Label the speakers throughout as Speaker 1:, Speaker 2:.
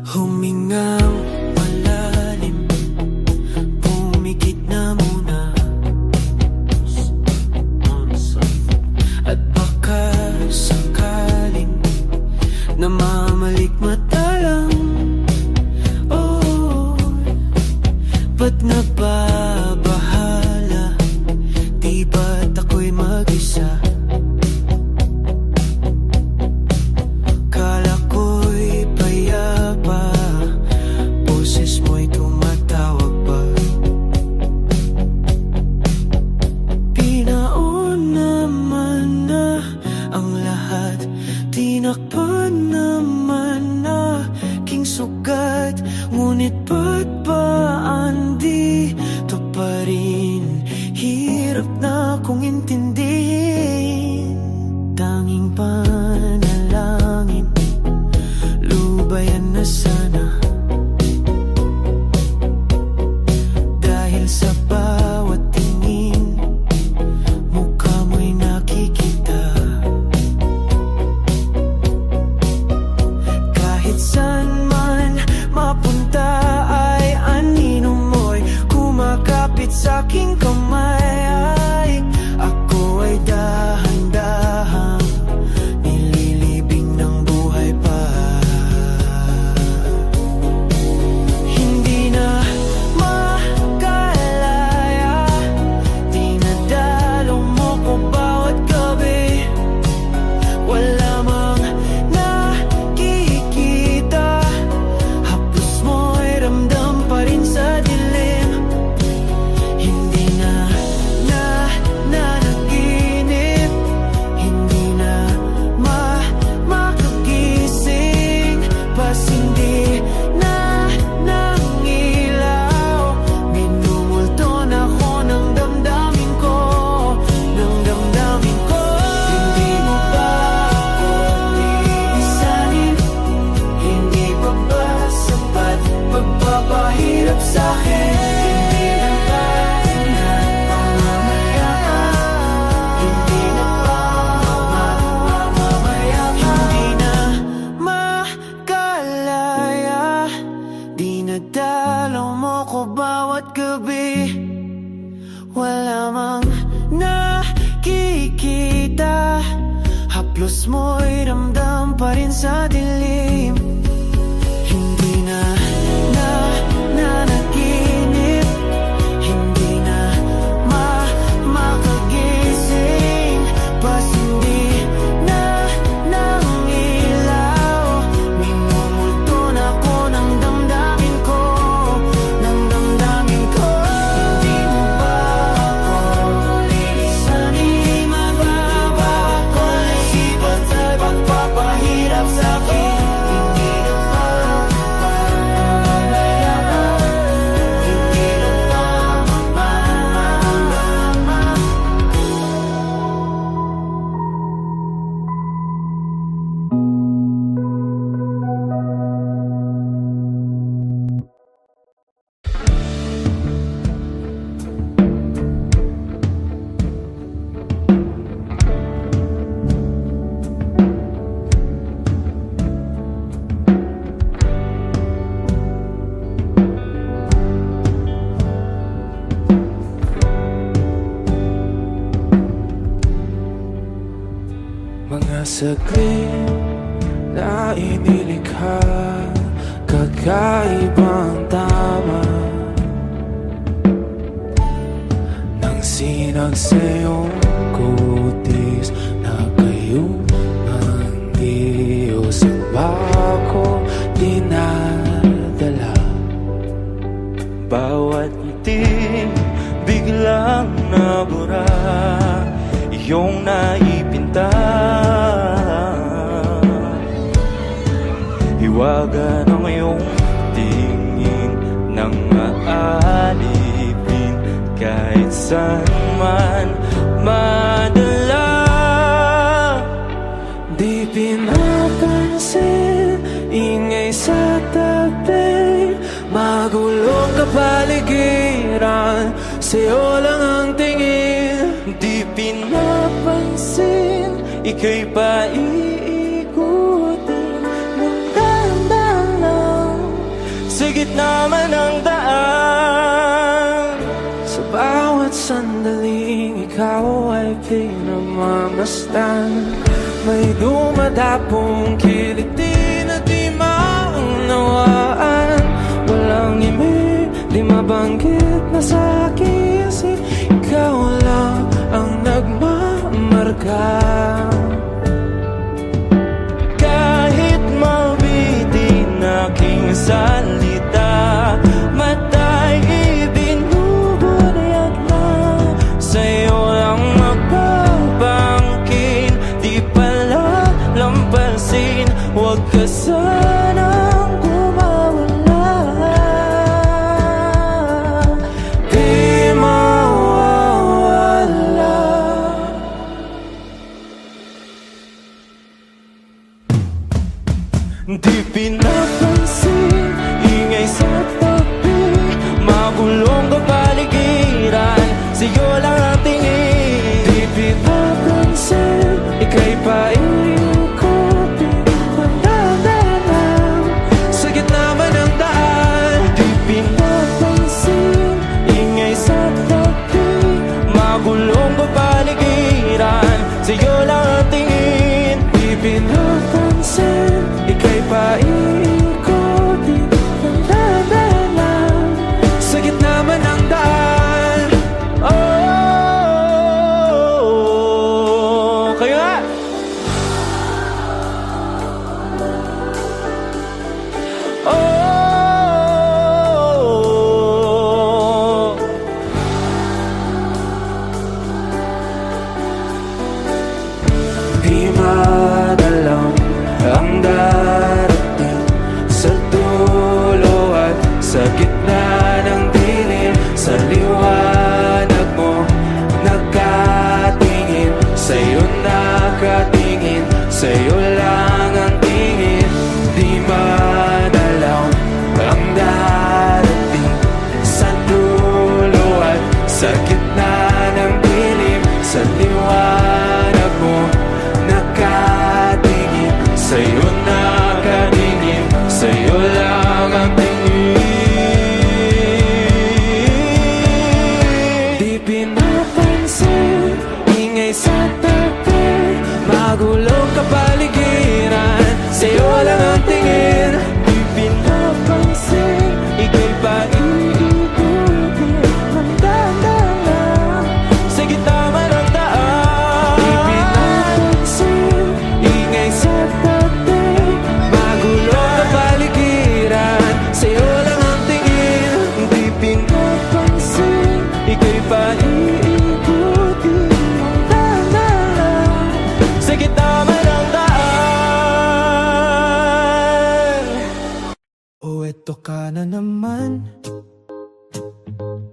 Speaker 1: Humingang malalim, pumikit na muna, at baka sakaling namamalikmata lang. Oh, ba't nababahala? Di ba't ako'y mag-isa? Kala ko'y payapa, boses mo'y tumatawag pa. Pinaon naman na ang lahat, tinakpan naman na king sugat. Ngunit ba't ba andito pa rin? Hirap na kong intindihin. Tanging panalangin, lubayan na sana. Dahil sa bawat tingin, mukha mo'y nakikita. Kahit saan man mapunta ay anino mo'y kumakapit sa aking kamay. Ako ay dahan-dahang nililibing ng buhay pa. Hindi na makalaya, dinadalo mo ko bawat gabi. Wala mang nakikita, haplos mo'y ramdam pa rin sa dilim. Hindi na nanaginip, hindi na makagising, pas hindi na nangilaw. Minumulton ako ng damdamin ko, ng damdamin ko. Hindi mo ba ako lilisanin? Hindi pa ba sapat pagpapahirap sa'kin? Hindi na ba pinagmamayaman? Hindi na ba mamamayaman? Hindi na makalaya, dinadalaw mo ko bawat gabi. Wala mang nakikita, haplos mo'y ramdam pa rin sa dilim. Hindi na nanaginip, hindi na makagising, pas hindi na nangilaw. Minumulton ako ng damdamin ko, ng damdamin ko. Hindi mo ba ako lilisanin? Mababa ako naisipan sa pagpapahirap sa'kin. Hindi na ba mamamayaman? Hindi na ba mamamayaman?
Speaker 2: Mga saglit na inilikha, kakaibang tama nang sinagsayong kutis na kayo ang Diyos ang bako dinadala. Bawat itim biglang nabura, iyong naipinta. Hiwaga ng iyong tingin nang maalipin, kahit saan man madala. Di pinapansin, ingay sa tabi, magulong kapaligiran, sa'yo lang ang tingin. Di pinapansin, ika'y paiikutin ng dahan-dahan lang. gitna man ng daan. Sa bawat sandaling ikaw ay pinagmamasdan. May dumadapong kiliti na di maunawaan. Walang ibig, di mabanggit na sa aking isip. Ikaw lang ang nagmamarka. Kahit mabitin aking salita, matay ibinubunayag na. Sa'yo lang magbabangkin, di pala lampasin. Huwag ka sanang kumawala. Di mawawala. Di pinapansin, ingay sa tabi, magulong kapaligiran, sa'yo lang ang tingin. Di pinapansin, ika'y paikutin, mandadalang sa gitna man ng daan. Di pinapansin, ingay sa tabi, magulong kapaligiran, sa'yo lang ang tingin. Di pinapansin, ika'y paikutin, mandadalang sa gitna man ng daan. Oh, kayo nga. Oh, di madalang ang darating sa dulo at sa gitna ng dilim. Sa liwanag mo nakatingin, sa'yo nakatingin, sa'yo lang ang tingin. Di madalaw ang darating sa dulo at sa gitna ng dilim. Sa liwanag mo nakatingin, sa'yo nakatingin, sa'yo lang ang tingin. Di pinapansin, ingay sa tabi, magulong kapaligiran, sa'yo lang ang tingin. Di pinapansin, ika'y paikutin, mandadalang sa gitna man ng daan. Di pinapansin, ingay sa tabi, magulong kapaligiran, sa'yo lang ang tingin. Di pinapansin, ika'y paikutin, mandadalang sa gitna man ng daan.
Speaker 1: O eto ka na naman,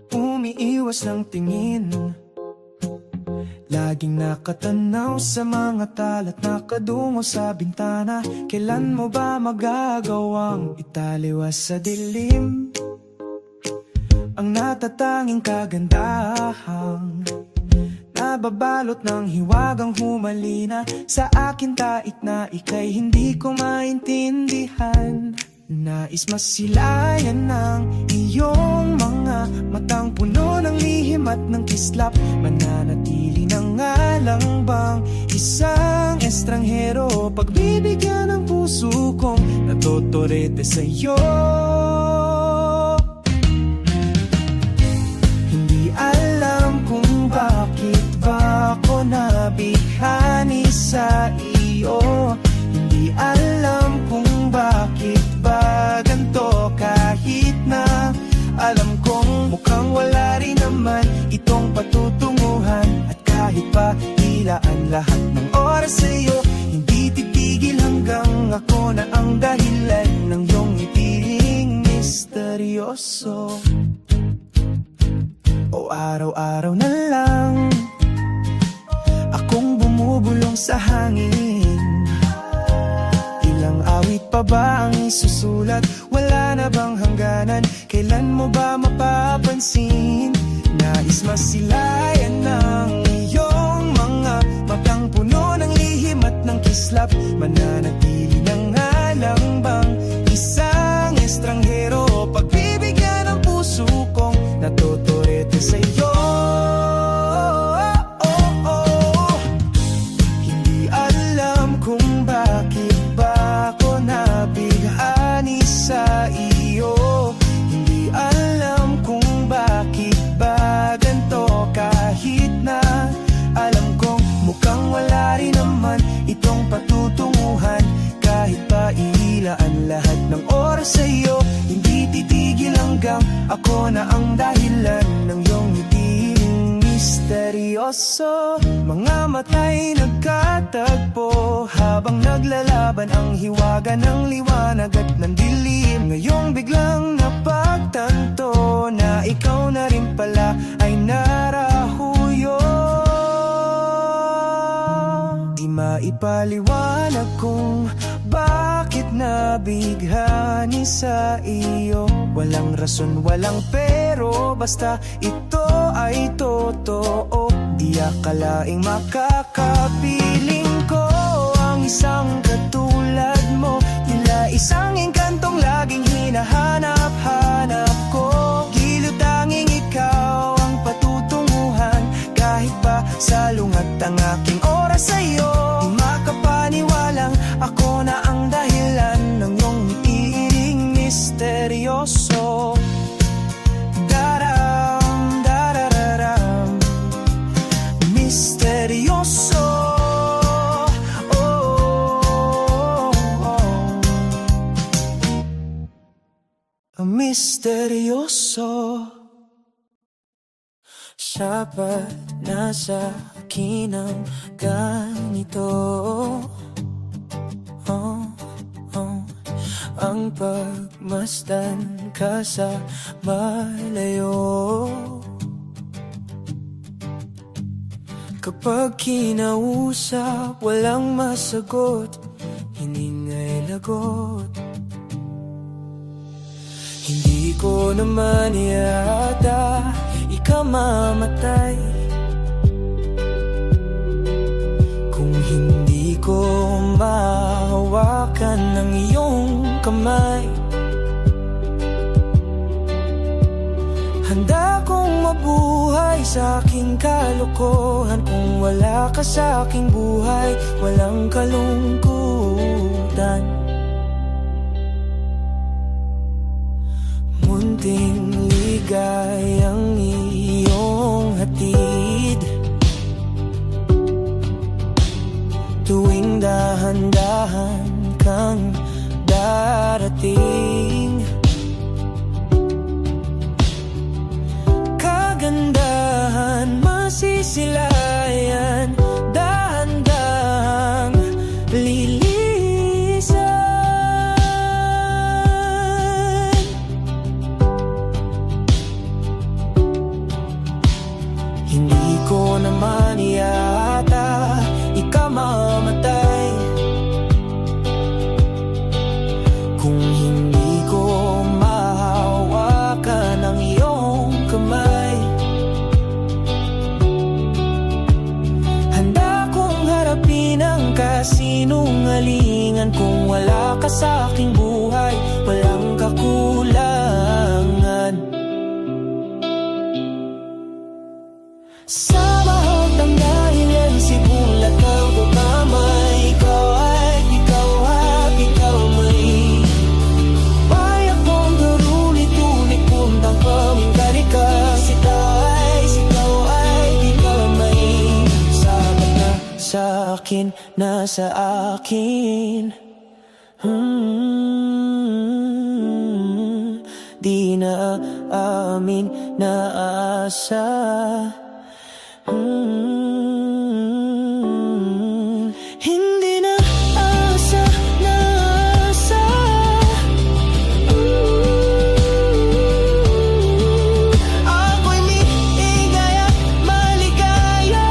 Speaker 1: umiiwas ng tingin, laging nakatanaw sa mga talat nakadungo sa bintana. Kailan mo ba magagawang italiwas sa dilim ang natatanging kagandahang nababalot ng hiwagang humalina sa akin tait na ika'y hindi ko maintindihan. Nais masilayan ng iyong mga matang puno ng lihim at ng kislap. Mananatili na nga lang bang isang estranghero, pagbibigyan ng puso kong natotorete sa'yo. Hindi alam kung bakit ba ako nabighani sa iyo. Hindi alam kung bakit ba ganito, kahit na alam kong mukhang wala rin naman itong patutunguhan. At kahit pa ilaan lahat ng oras sa'yo, hindi titigil hanggang ako na ang dahilan ng iyong ngitiing misteryoso. O araw-araw na lang akong bumubulong sa hangin. Ilang awit pa ba ang isusulat? Wala na bang hangganan? Kailan mo ba mapapansin? Nais masilayan ng iyong mga matang puno ng lihim at ng kislap. Mananatili na nga lang bang isang estranghero, pag Ako na ang dahilan ng iyong ngiting misteryoso. Mga mata'y nagkatagpo habang naglalaban ang hiwaga ng liwanag at ng dilim. Ngayong biglang napagtanto na ikaw na rin pala ay narahuyo. Di maipaliwanag kung bakit nabighani sa iyo. Walang rason, walang pero, basta ito ay totoo. Di akalaing makakapiling ko ang isang katulad mo. Tila isang engkantong laging hinahanap-hanap ko. Giliw tanging ikaw ang patutunguhan, kahit ba salungat ang aking oras sa'yo. Di makapaniwalang ako na ang dahilan ng iyong ngiting misteryoso. Daram, darararam, misteryoso. Misteryoso. Sapat na sa akin ang ganito. Ang pagmasdan ka sa malayo. Kapag kinausap, walang masagot, hiningay lagot. Hindi ko naman yata ikamamatay kung hindi ko mahawakan ng iyong kamay. Handa kong mabuhay sa aking kalokohan kung wala ka sa aking buhay, walang kalungkutan. Munting ligayang iyong hatid, tuwing dahan-dahan kang darating. Kagandahan masisilayan, dahan-dahang lilisan. Hindi ko naman yata ikamamatay kung hindi ko mahawakan ang iyong kamay. Handa kong harapin ang kasinungalingan kung wala ka sa aking buhay, walang kakulangan. Sa bawat ang dahilan, sibulat ang kamay. Ikaw at ikaw may payak kong garulit-ulit puntang pamingkari ka. Sitaw ay ikaw may sabat na sa akin, nasa akin. Di na amin na asa. Hindi na asa, na asa. Ako'y liigay at maligaya.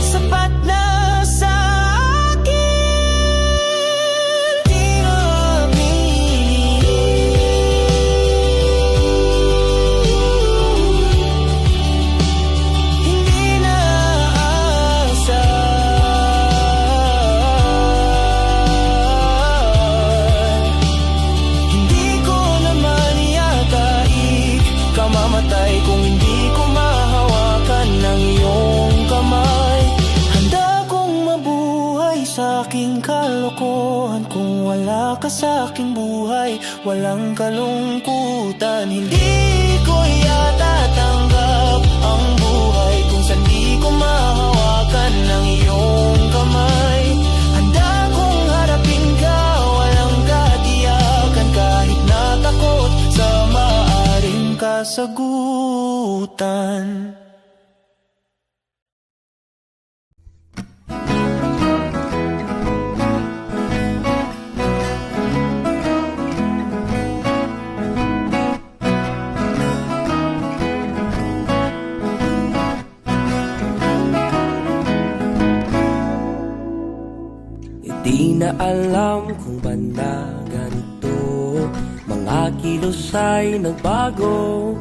Speaker 1: Sapat na sa akin. Di na mamatay kung hindi ko mahawakan ng iyong kamay. Handa kong mabuhay sa aking kalokohan kung wala ka sa aking buhay, walang kalungkutan. Hindi ko yata tanggap ang buhay kung saan di ko mahawakan ng iyong kamay. Handa kong harapin ka, walang sagutan.
Speaker 3: Di na alam kung ba na ganito, mga kilos ay nagbago.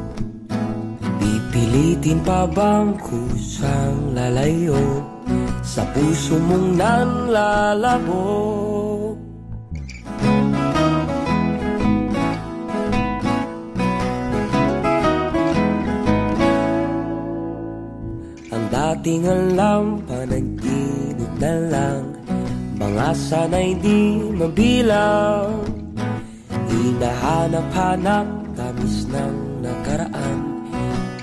Speaker 3: Pipilitin pa bang kusang lalayo sa puso mong nanlalabo? Ang dating alam, panaginip na lang, mga sana'y di mabilang. Hinahanap-hanap tamis ng nakaraan,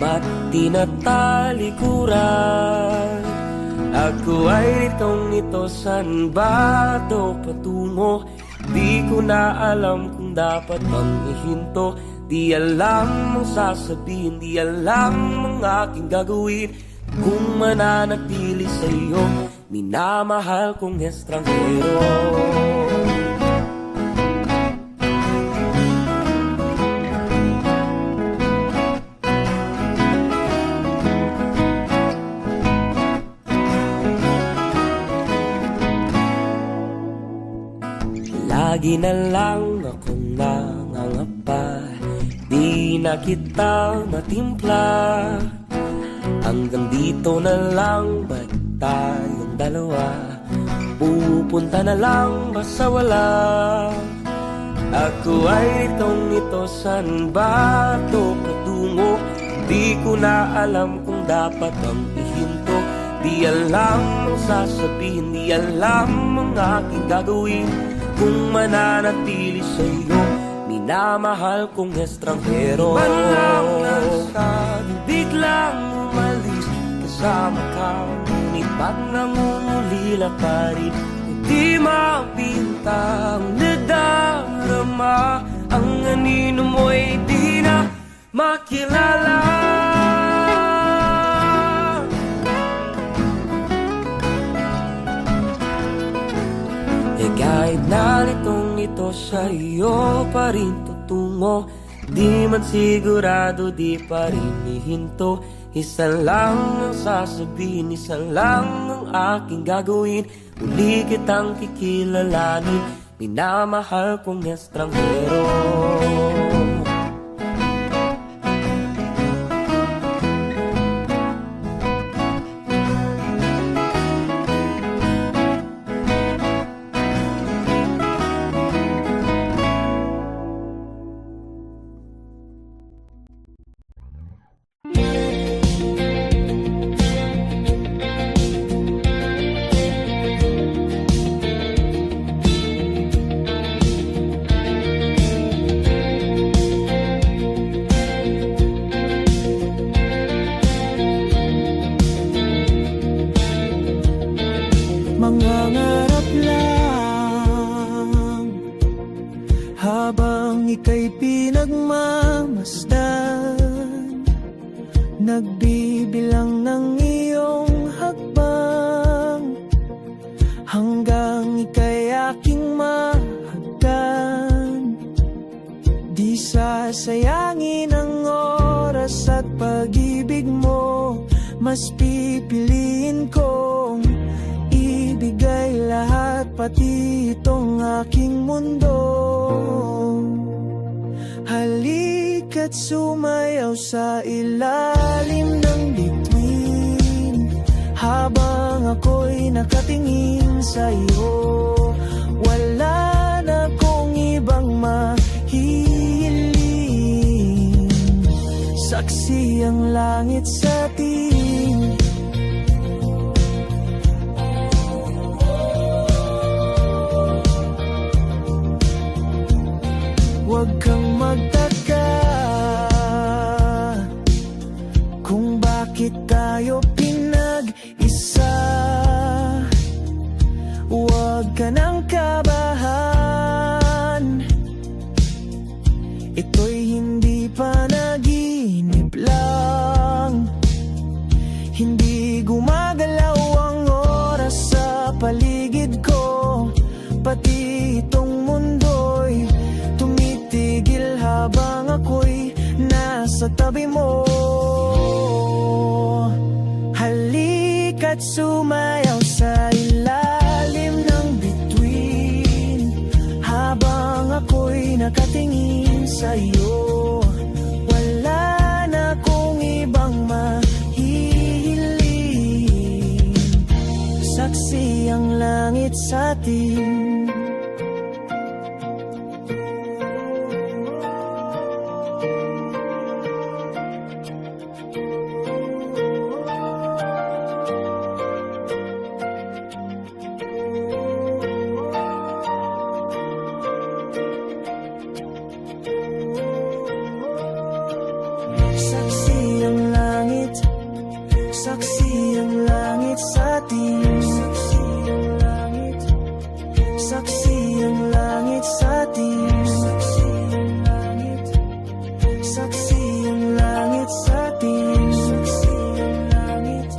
Speaker 3: ba't tinatalikuran? Ako ay nitong-nito, san ba ito patungo? Di ko na alam kung dapat bang ihinto. Di alam ang sasabihin, di alam ang aking gagawin kung mananatili sa'yo, minamahal kong estranghero. Lagi na lang akong nangangapa, di na kita matimpla. Hanggang dito na lang, ba't tayong dalawa? Pupunta na lang ba sa wala? Ako ay nitong-nito, san ba ito patungo? Di ko na alam kung dapat bang ihinto. Di alam ang sasabihin, di alam ang aking gagawin kung mananatili sa'yo, minamahal kong estranghero. Di man lang nasabi, biglang umalis kasama ka, ngunit ba't nangungulila pa rin? Di mapintang nadarama, ang anino mo'y di na makilala. Kahit nalitong ito sa'yo pa rin tutungo, di man sigurado, di pa rin ihinto. Isa lang ang sasabihin, isa lang ang aking gagawin, muli kitang kikilalanin, minamahal kong estranghero.
Speaker 1: Mangangarap lang habang ika'y pinagmamasdan, nagbibilang ng iyong hakbang, hanggang ika'y aking mahagdan. Di sasayangin ang oras at pag-ibig mo, mas pipiliin kong ibigay lahat, pati itong aking mundo. Halika't sumayaw sa ilalim ng bituin, habang ako'y nakatingin sa iyo. Wala na akong ibang mahihiling, saksi ang langit sa atin. Huwag kang magtaka kung bakit tayo pinag-isa. Huwag ka nang kabahan, ito'y hindi panaginip. tabi mo. Halika't sumayaw sa ilalim ng bituin, habang ako'y nakatingin sa'yo. Wala na kong ibang mahihiling, saksi ang langit sa atin. Saksi ang langit, saksi ang langit sa atin. Saksi ang langit, saksi ang langit sa atin. Saksi ang langit, saksi ang langit sa atin. Saksi ang langit.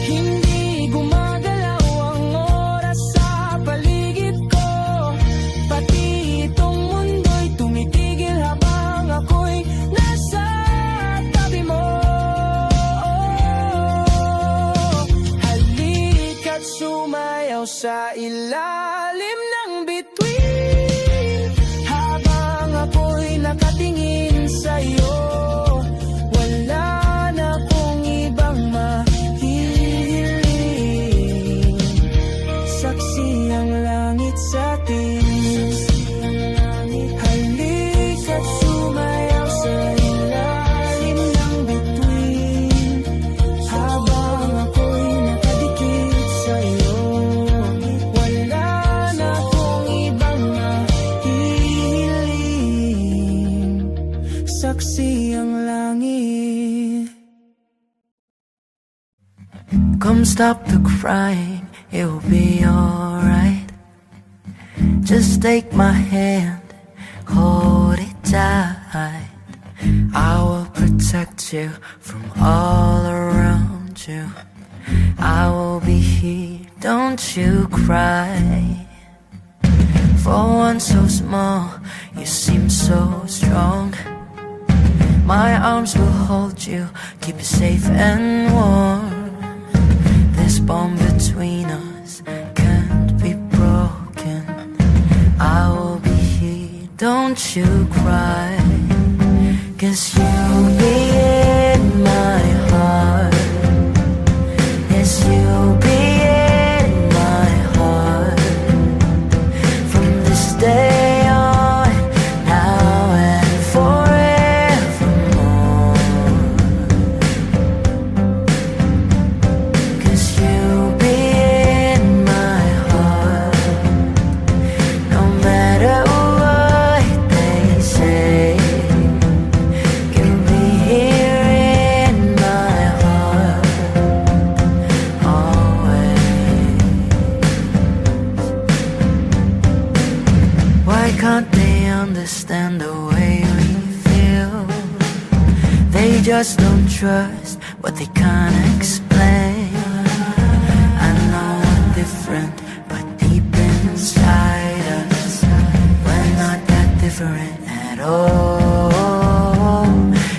Speaker 1: Hindi gumagalaw ang oras sa paligid ko, pati itong mundo'y tumitigil habang ako'y nasa tabi mo. Halika't sumayaw sa ilalim ng bituin, habang ako'y nakatingin sa'yo. Wala na kong ibang mahihiling, saksi ang langit sa atin. Halika't sumayaw sa ilalim ng bituin, habang ako'y nakadikit sa'yo. Wala na kong ibang mahihiling, saksi ang langit. Come stop the crying, it will be alright. Just take my hand, hold it tight. I will protect you from all around you. I will be here, don't you cry. For one so small, you seem so strong. My arms will hold you, keep you safe and warm. This bond between us can't be broken. I will be here, don't you cry. 'Cause you'll be in my heart. Yes, you'll be in my heart. From this day on, now and forevermore. 'Cause you'll be in my heart. No matter what they say, you'll be here in my heart, always. Why can't they understand the way we feel? They just don't trust what they can't explain. I know we're different, but deep inside us, we're not that different at all.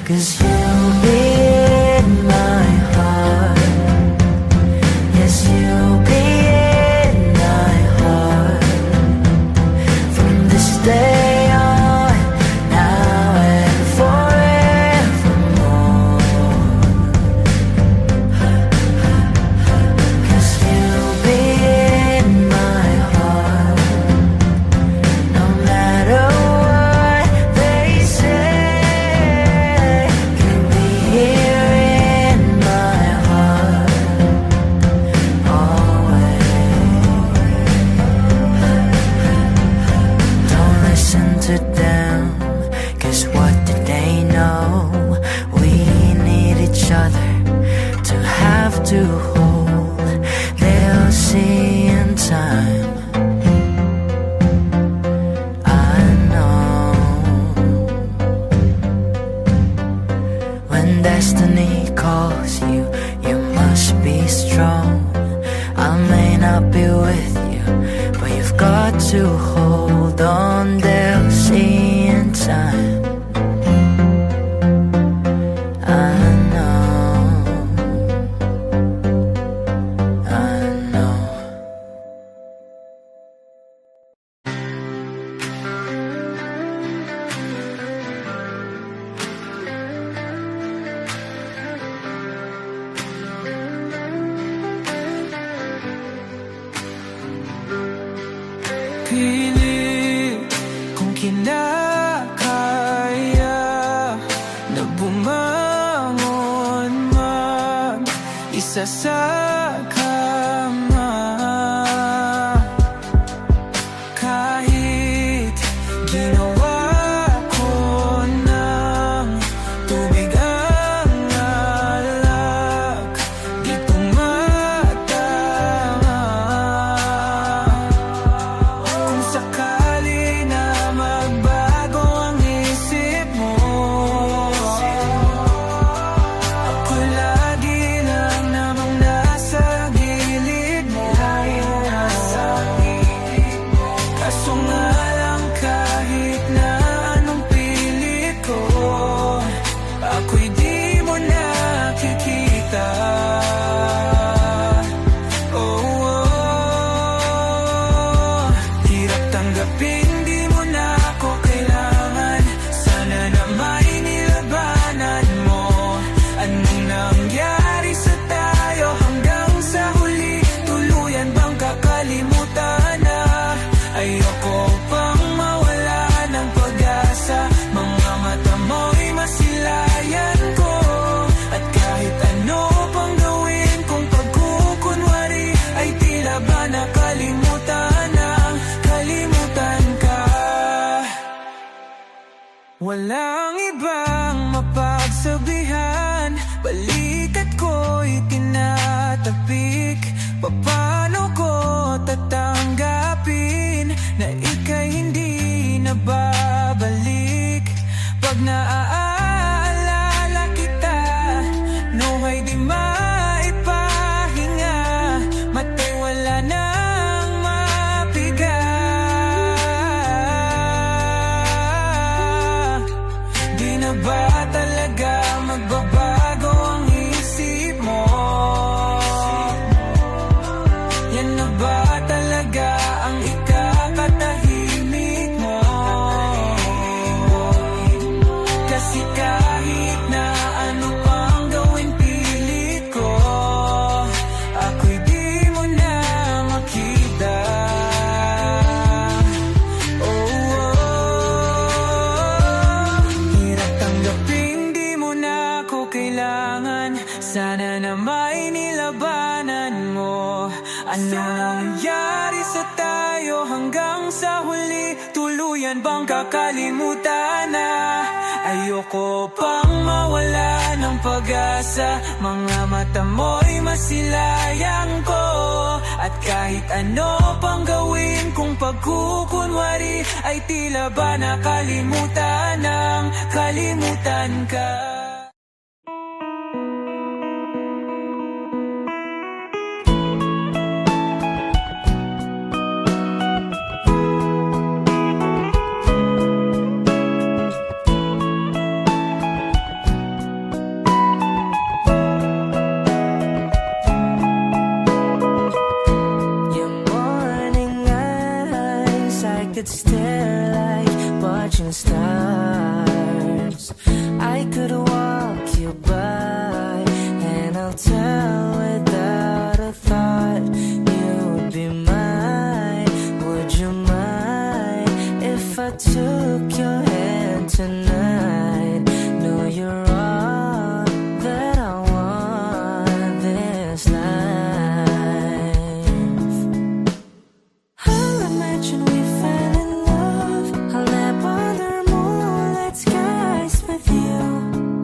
Speaker 1: 'Cause you'll be in my heart. Yes, you'll be in my heart. From this day on, now and forevermore. 'Cause you'll be in my heart. No matter what they say, you'll be here in my heart, always. Don't listen to them, 'cause what did they know? We need each other to have to hold. They'll see in time, I know. When destiny calls you, you must be strong. I may not be with you, but you've got to hold on. They'll see in time. pilit kung kinakaya na bumangon mag-isa sa kama. Kahit ginawa ko ng tubig ang alak, di tumatama. Kung sakali na magbago ang isip mo, ako lagi lang namang nasa gilid mo. Kaso nga lang kahit na anong pilit ko, ako'y di mo nakikita. Hirap tanggapin, di mo na ako kailangan. Sana na may nilabanan mo. Anong nangyari sa tayo hanggang sa huli? Tuluyan bang kakalimutan na? Ayoko pang mawala ng pag-asa. Mga mata mo'y masilayan ko. At kahit ano pang gawin kung pagkukunwari, ay tila ba nakalimutan na kalimutan ka. Walang ibang mapagsabihan, balikat ko'y tinatapik. Paano ko tatanggapin na ika'y hindi na babalik? Pag naaalala kita, nawa'y di maipahinga. Mata'y wala nang mapiga. Di na ba talaga magbabago ang isip mo? Yan na ba talaga ang ikakatahimik mo? Kasi kahit na ano pang gawin pilit ko, ako'y di mo na makita. Hirap tanggapin, di mo na ako kailangan. Sana na may nilabanan mo. Ano nangyari sa tayo hanggang sa huli? Tuluyan bang kakalimutan na? Ayoko pang mawala ng pag-asa. Mga mata mo'y masilayang ko. At kahit ano pang gawin kung pagkukunwari, ay tila ba nakalimutan ng kalimutan ka.
Speaker 4: Could stare like watching stars. I could walk you by, and I'll tell without a thought you'd be mine. Would you mind if I took your hand tonight? No, you're all that I want this life. I'll imagine we fell in love. I'll nap under moonlit skies with you.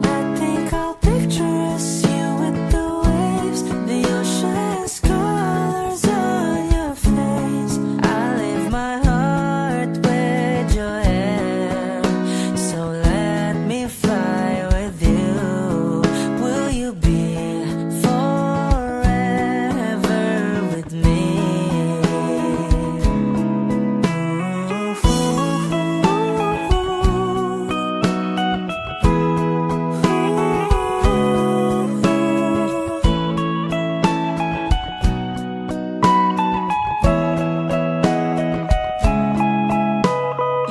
Speaker 4: I think I'll picture us, you with the waves, the ocean's colors on your face. I leave my heart with your hand, so let me fly with you. Will you be forever with me?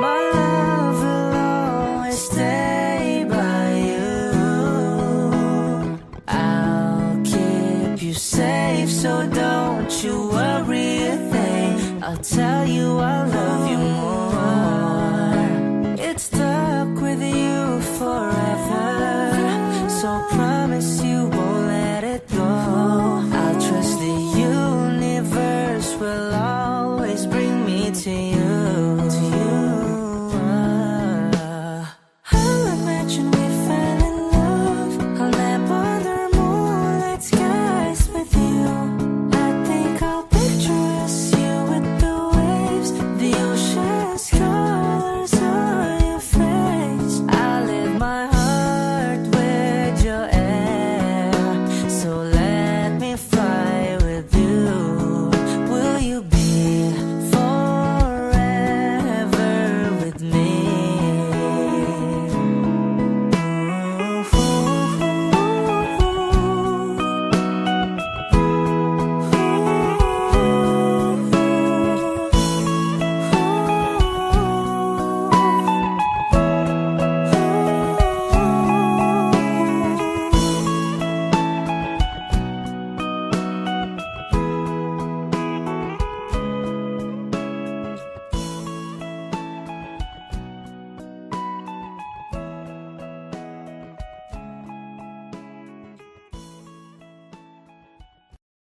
Speaker 4: My love will always stay by you. I'll keep you safe, so don't you worry a thing. I'll tell you I love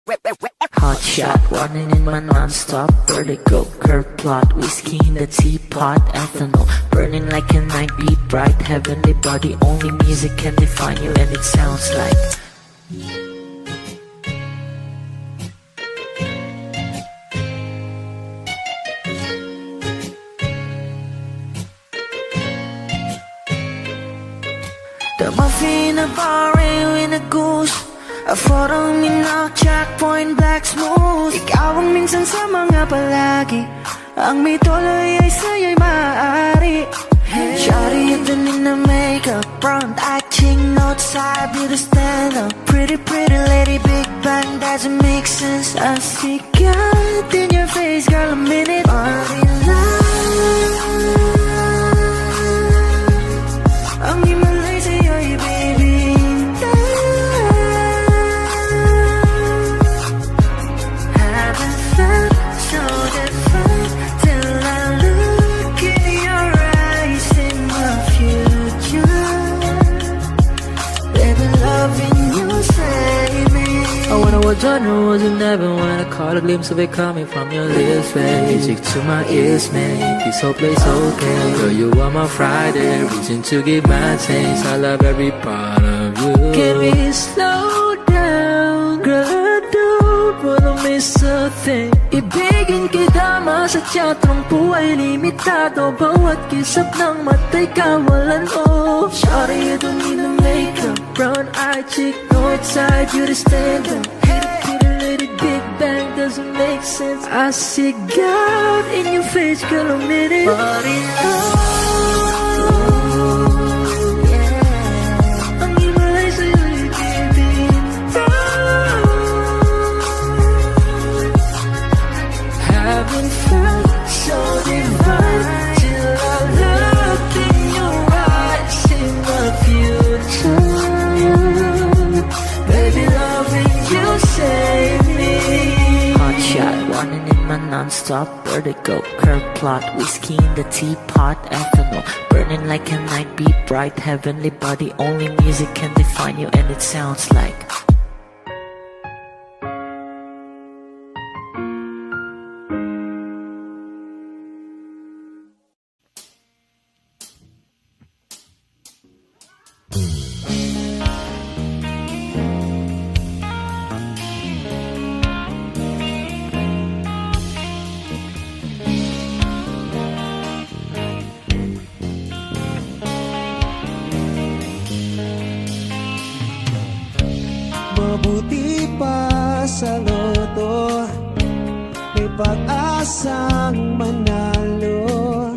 Speaker 5: Hot shot, running in my non-stop vertigo. Curve plot, whiskey in the teapot. Ethanol, burning like a night beat bright. Heavenly body, only music can define you. And it sounds like the muffin, a bar, in a goose. A photo minok, checkpoint, black smooth. Ikaw ang minsan sa mga palagi. Ang may tuloy ay sa'yo'y maaari. Shawty, even in the makeup, front acting, no side, beauty stand up. Pretty, pretty lady, big bang, doesn't make sense. I see God in your face, girl, a minute. Body love. Ang himalay sa'yo'y baby. Haven't felt so different till I look in your eyes in the future. Baby, loving you save me. I wonder what genre was in heaven when I caught a glimpse of it coming from your lips, man. Music to my ears, man. This whole place okay. Girl, you are my Friday, reason to give my taste. I love every part of you. Can we slow down? Girl, I don't wanna miss a thing. Ibigin kita, masadya trangpo ay limitado. Bawat kisap ng mata'y kawalan, oh. Shawty, you don't need no makeup. Brown eye chick, north side, beauty stand up. Pretty lady, big bang, doesn't make sense. I see God in your face, girl, a minute. Body love, yeah. Ang himalay sa'yo'y baby. Haven't felt so divine till I look in your eyes in the future. Baby, loving you save me. Hot shot, running in my non-stop vertigo. Curve plot, whiskey in the teapot. Ethanol, burning like a night beat bright. Heavenly body, only music can define you. And it sounds like
Speaker 1: Mabuti pa sa loto, may pag-asang manalo.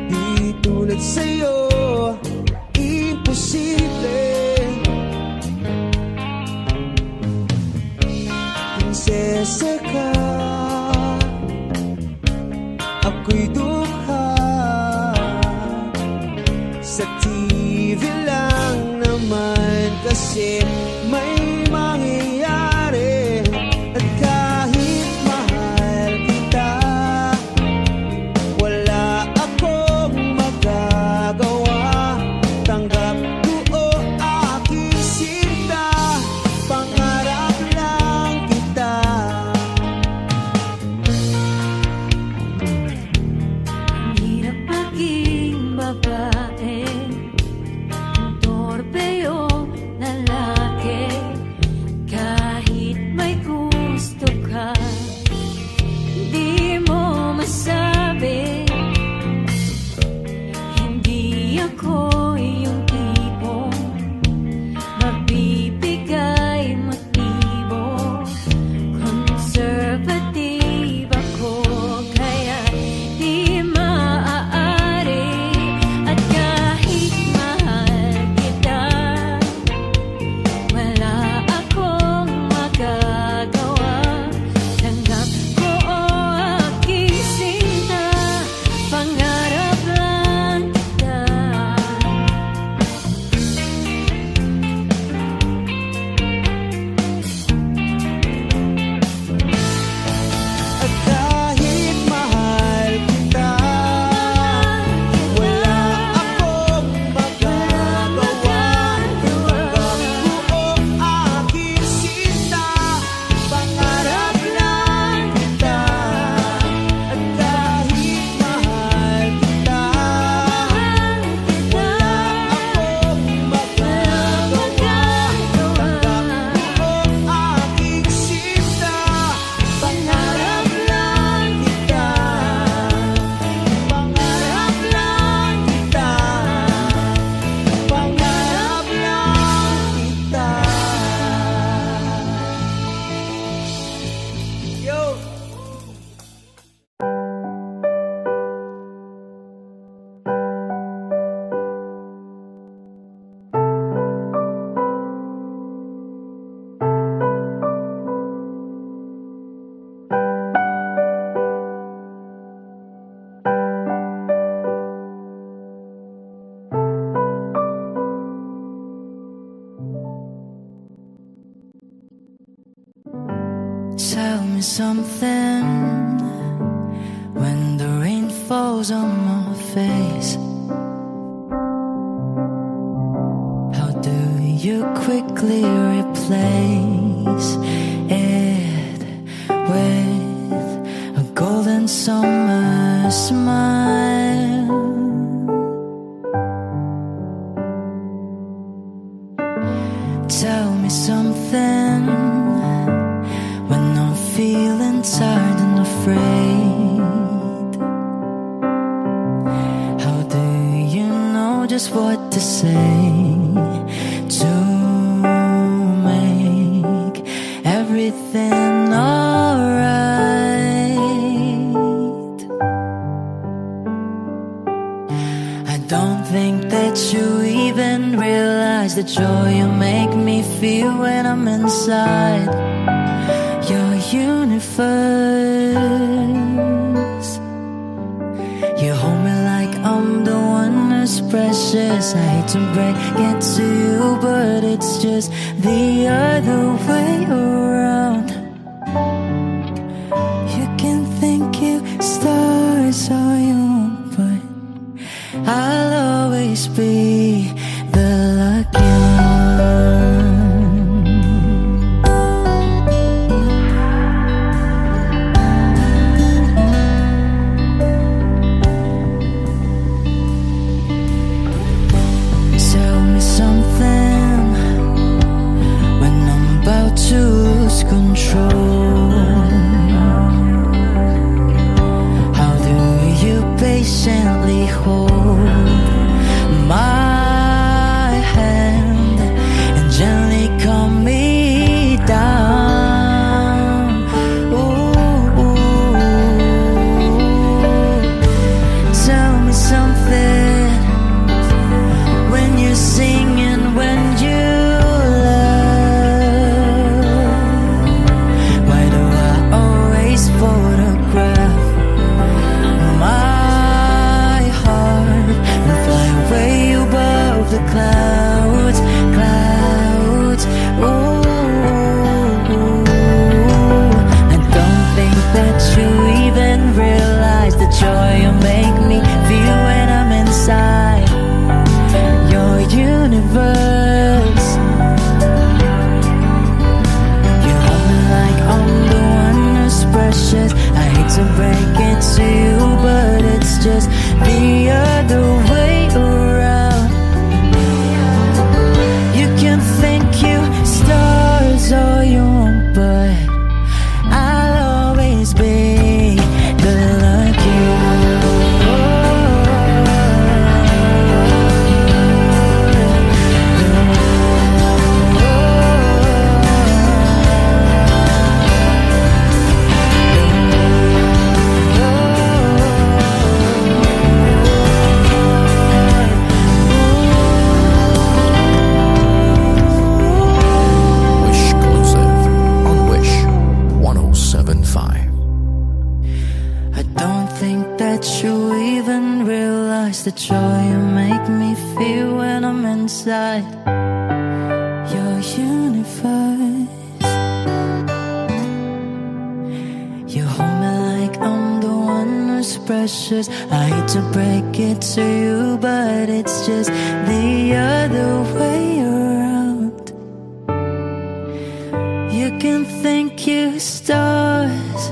Speaker 1: Di tulad sa'yo, imposible. Prinsesa ka, ako'y dukha. Sa TV lang naman kasi may mangyayari. At kahit mahal kita, wala akong magagawa. Tanggap ko o aking sinta, pangarap lang kita.
Speaker 4: Ang hirap maging babae, ang torpe o lalaki. Tell me something when the rain falls on my face. How do you quickly replace it with a golden summer smile? Tell me something when I'm feeling tired and afraid. How do you know just what to say to make everything alright? I don't think that you even realize the joy you make me feel when I'm inside your universe. You hold me like I'm the one who's precious. I hate to break it to you, but it's just the other way around. You can think you stars all you want, but I'll always be the lucky one. Tell me something when I'm about to lose control. How do you patiently hold my hand and gently calm me down? Ooh. Tell me something when you're singing, when you love. Why do I always photograph my heart and fly way above the clouds, clouds? Ooh, I don't think that you even realize the joy you make me feel when I'm inside your universe. You hold me like I'm the one who's precious. I hate to break it to you, but it's just the other way around. You can think you stars all you want, but I'll always be the lucky
Speaker 6: Wish exclusive on Wish 1075.
Speaker 4: I don't think that you even realize the joy you make me feel when I'm inside your universe. You hold me like I'm the one who's precious. I hate to break it to you, but it's just the other way around. You can think you stars,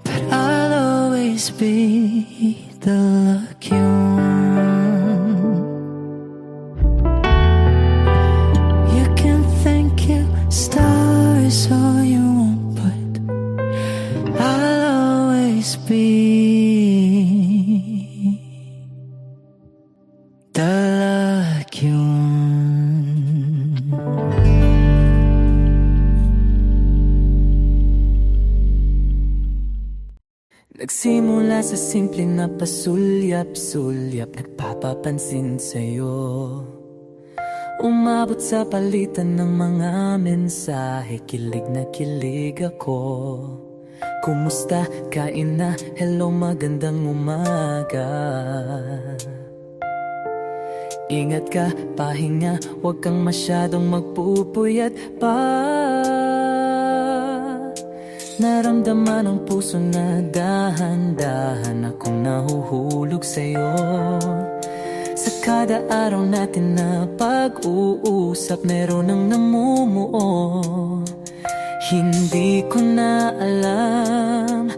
Speaker 4: but I'll always be the lucky one. You can think you stars all you want, but I'll always be the lucky one.
Speaker 5: Nagsimula sa simple na pasulyap-sulyap, nagpapapansin sa'yo. Umabot sa palitan ng mga mensahe, kilig na kilig ako. Kumusta? Kain na? Hello, magandang umaga. Ingat ka, pahinga, huwag kang masyadong magpupuyat pa. Naramdaman ng puso na dahan-dahan akong nahuhulog sa'yo. Sa kada araw natin na pag-uusap, meron nang namumuo. Hindi ko na alam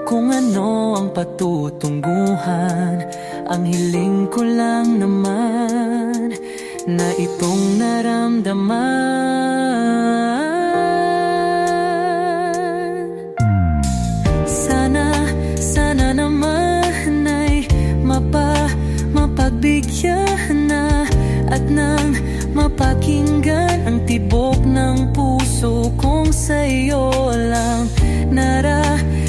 Speaker 5: kung ano ang patutunguhan. Ang hiling ko lang naman na itong naramdaman. Sana naman ay mapagbigyan na at nang mapakinggan ang tibok ng puso kong sa'yo lang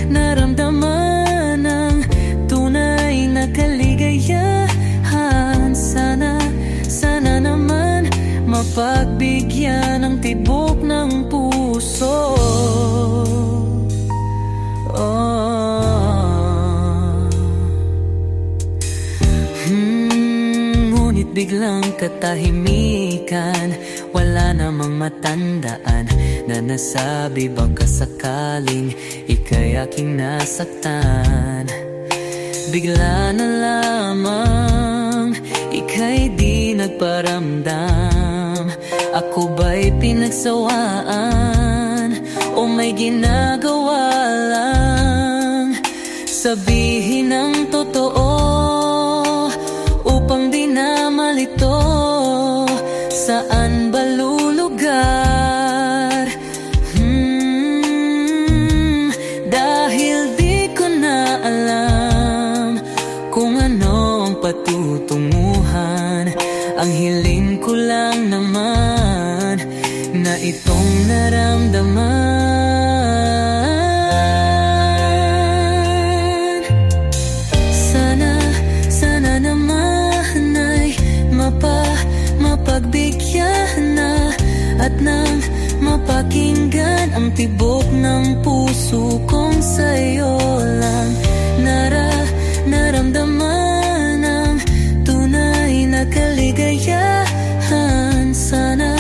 Speaker 5: naramdaman ng tunay na kaligayahan. Sana naman mapagbigyan ang tibok ng puso. Ngunit biglang katahimikan, wala namang matandaan na nasabi baka sakaling ika'y aking nasaktan. Bigla na lamang ika'y di nagparamdam. Ako ba'y pinagsawaan o may ginagawa lang? Sabihin ang totoo upang di na malito. Saan ba lulugar? Dahil di ko na alam kung ano ang patutunguhan. Ang hiling ko lang naman na itong naramdaman. Sana naman ay mapagbigyan na at nang mapakinggan ang tibok ng puso kong sa'yo lang naramdaman ang tunay na kaligayahan. Sana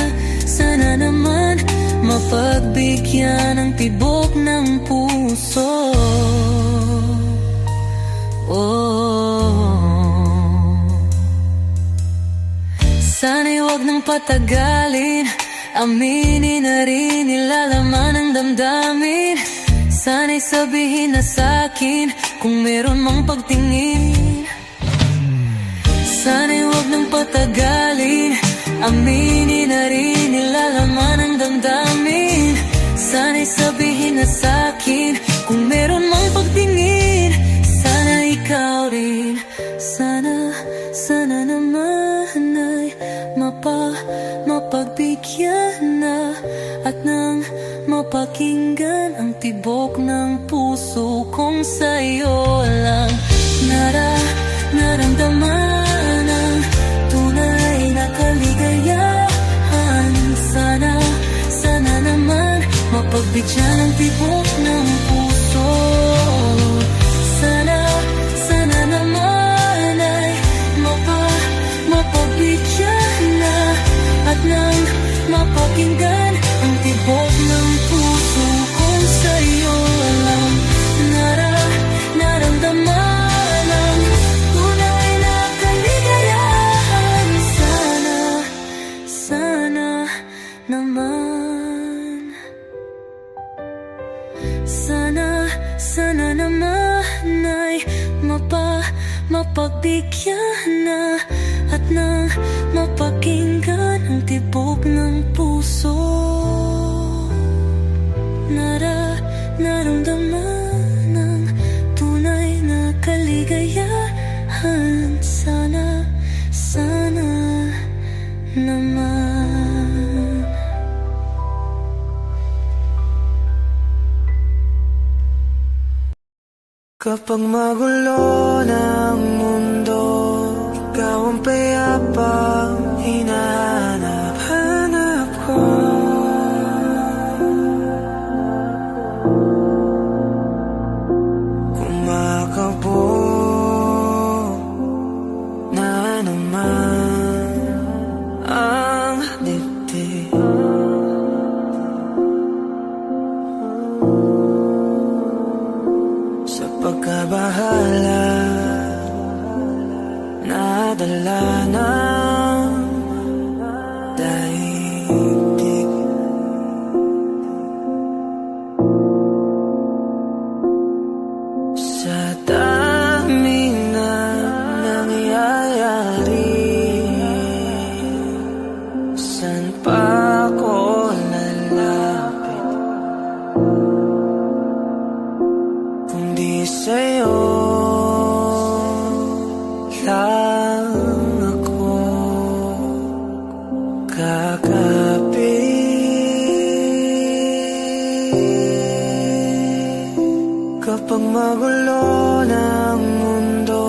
Speaker 5: naman mapagbigyan ang tibok ng puso. Sana'y huwag nang patagalin, aminin na rin nilalaman ng damdamin. Sana'y sabihin na sa'kin kung meron mang pagtingin. Sana'y huwag nang patagalin, aminin na rin nilalaman ng damdamin. Sana'y sabihin na sa'kin kung meron mang pagtingin. Sana ikaw rin, sana naman ay mapagbigyan na at nang mapakinggan ang tibok ng puso kong sa'yo lang naramdaman ang tunay na kaligayahan. Sana naman mapagbigyan ang tibok ng puso. Sana naman ay mapagbigyan na at nang mapakinggan ang tibok ng puso kong sa'yo lang naramdaman ang tunay na kaligayahan. Sana naman, sana naman ay mapagbigyan na at nang mapakinggan ang tibok ng puso. Naramdaman ang tunay na kaligayahan. Sana naman.
Speaker 1: Kapag magulo ng mundo, ikaw ang payapang hinahanap ko. Kumakabog na naman ang dibdib. magulo ng mundo,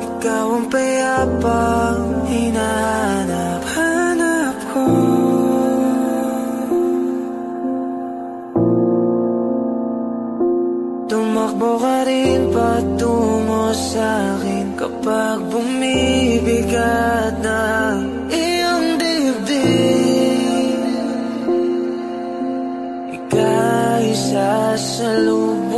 Speaker 1: ikaw ang payapang hinahanap-hanap ko. Tumakbo ka rin patungo sa'kin kapag bumibigat na iyong dibdib. Ika'y sasalubungin.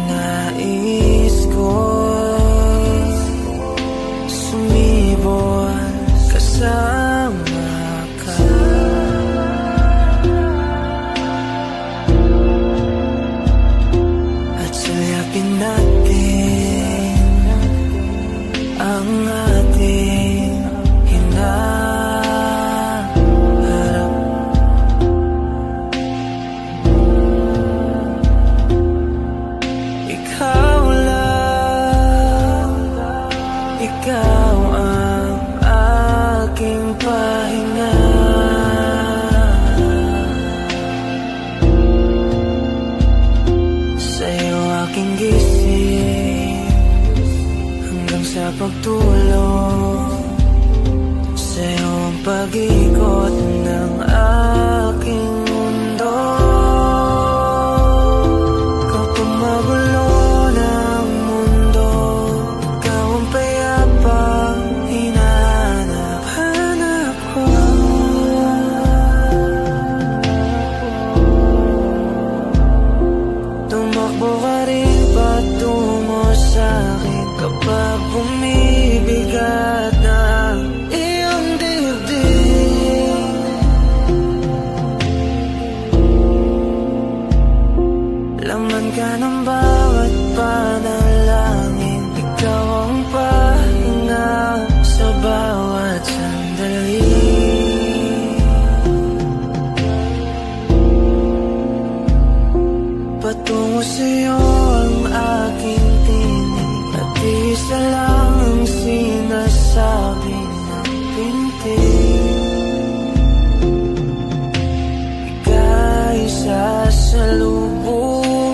Speaker 1: Nais ko'y sumibol kasama ka. At suyapin natin ang ating hinaharap. Ikaw lang, ikaw ang aking pahinga. Sa'yo aking gising hanggang sa pagtulog. Sa'yo ang pag-ikot ng aking mundo. Kapag magulo ng mundo, ikaw ang payapang hinahanap-hanap ko. Tumakbo ka rin patungo sa'kin kapag bumibigat na iyong dibdib. Laman ka ng bawat panalangin, ikaw ang pahinga sa bawat sandali. Patungo sa'yo ang aking tinig, at isa lang ang sinasabi ng pintig. Ika'y sasalubungin.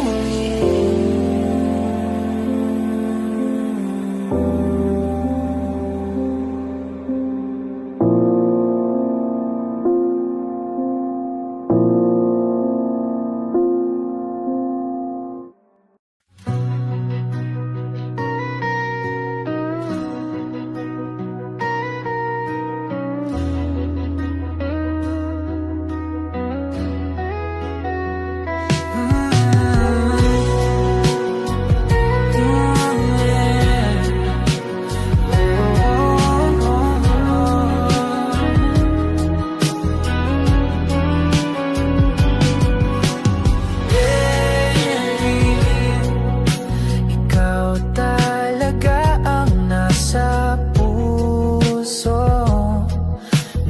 Speaker 1: Ikaw talaga ang nasa puso.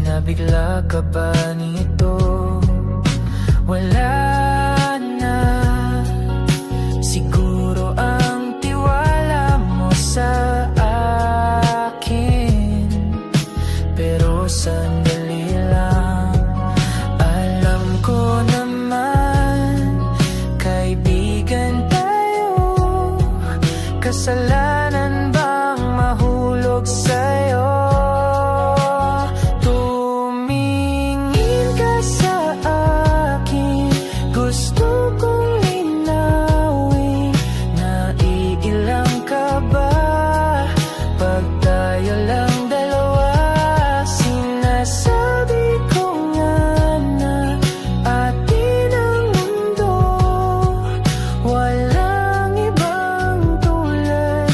Speaker 1: Nabigla ka ba nito? Wala na. Siguro ang tiwala mo sa akin, pero sandali lang. Alam ko naman, kaibigan tayo. Kasalanan bang mahulog sa'yo? Tumingin ka sa akin, gusto kong linawin. Naiilang ka ba pag tayo lang dalawa? Sinasabi ko nga na atin ang mundo, walang ibang tulad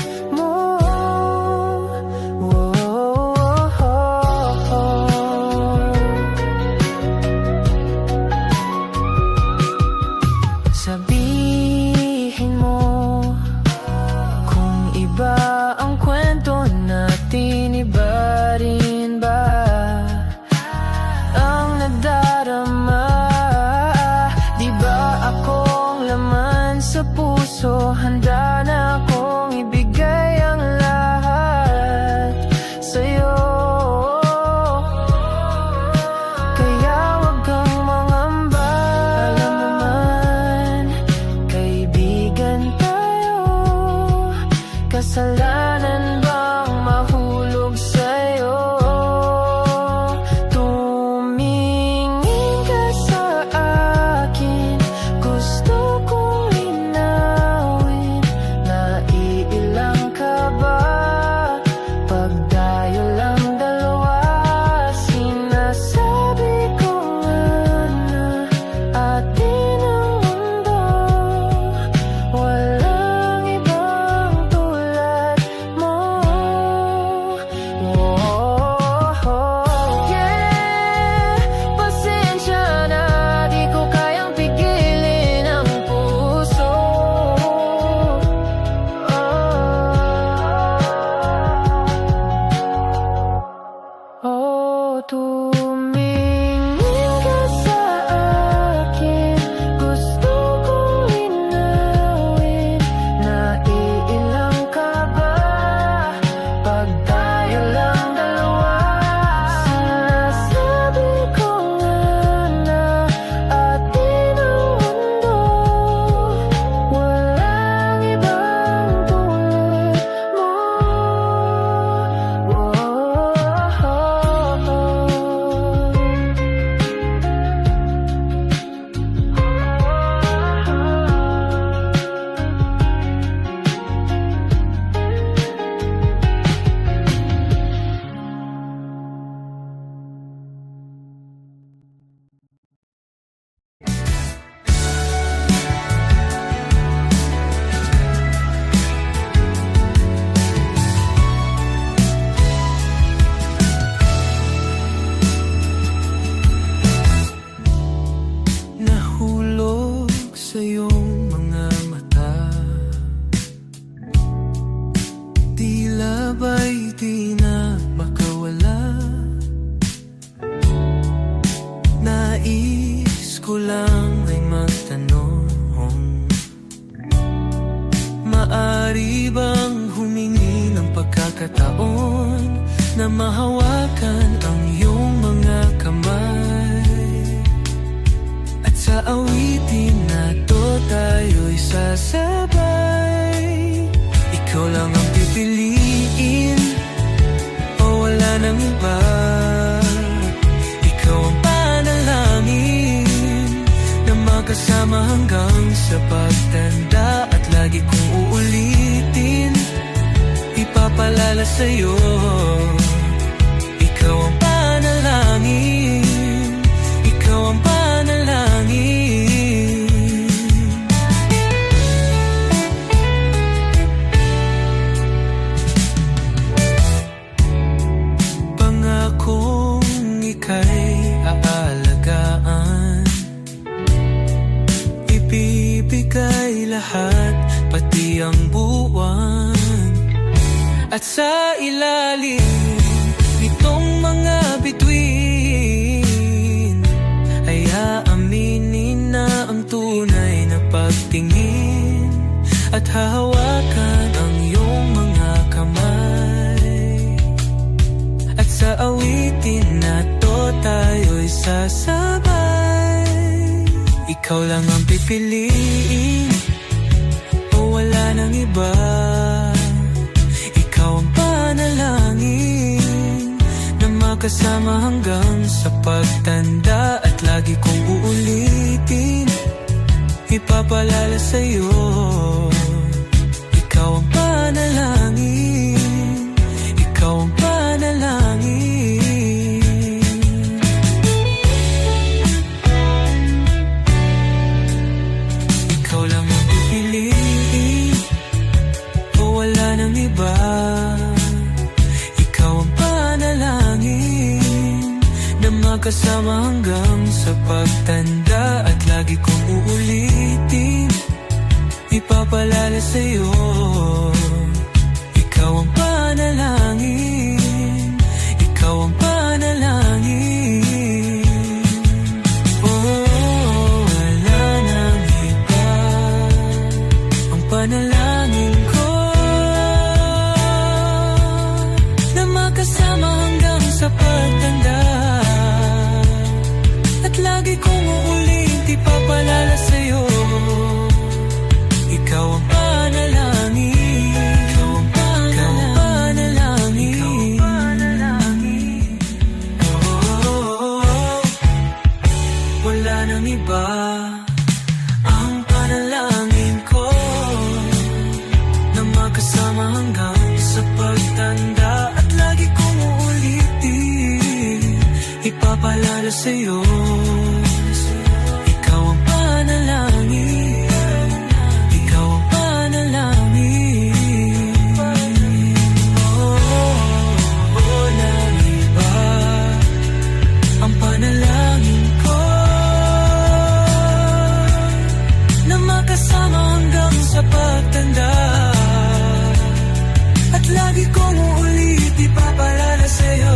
Speaker 7: magtanong, maari bang humingi ng pagkakataon na mahawakan ang iyong mga kamay? At sa awitin na to tayo'y sasabay. Ikaw lang ang pipiliin o wala nang iba. Ikaw ang panalangin na magkasama hanggang sa pagtanda. At lagi kong uulitin, ipapalala sa'yo. Ikaw ang panalangin, ikaw ang panalangin. Pangakong ika'y aalagaan, ibibigay lahat, pati ang buwan. At sa ilalim nitong mga bituin ay aaminin na ang tunay na pagtingin. At hahawakan ang iyong mga kamay. At sa awitin na to tayo'y sasabay. Ikaw lang ang pipiliin o wala nang iba. Ikaw ang panalangin na makasama hanggang sa pagtanda. At lagi kong uulitin, ipapalala sa'yo. Ikaw ang panalangin, ikaw ang panalangin. Ikaw lang ang pipiliin o wala nang iba. Ikaw ang panalangin na magkasama hanggang sa pagtanda. At lagi kong uulitin, ipapalala sa'yo. Ikaw ang panalangin, ikaw ang panalangin. Oh, wala nang iba. Ang panalangin ko na makasama hanggang sa pagtanda. At lagi kong uulit, ipapalala sa'yo. Ikaw ang panalangin, ikaw ang panalangin, ikaw ang panalangin. Oh, wala nang iba. Ang panalangin ko na magkasama hanggang sa pagtanda. At lagi kong uulitin, ipapalala sa'yo. Ikaw ang panalangin, ikaw ang panalangin. Oh, walang iba. Ang panalangin ko na makasama hanggang sa pagtanda. At lagi kong uulit, ipapalala sa'yo.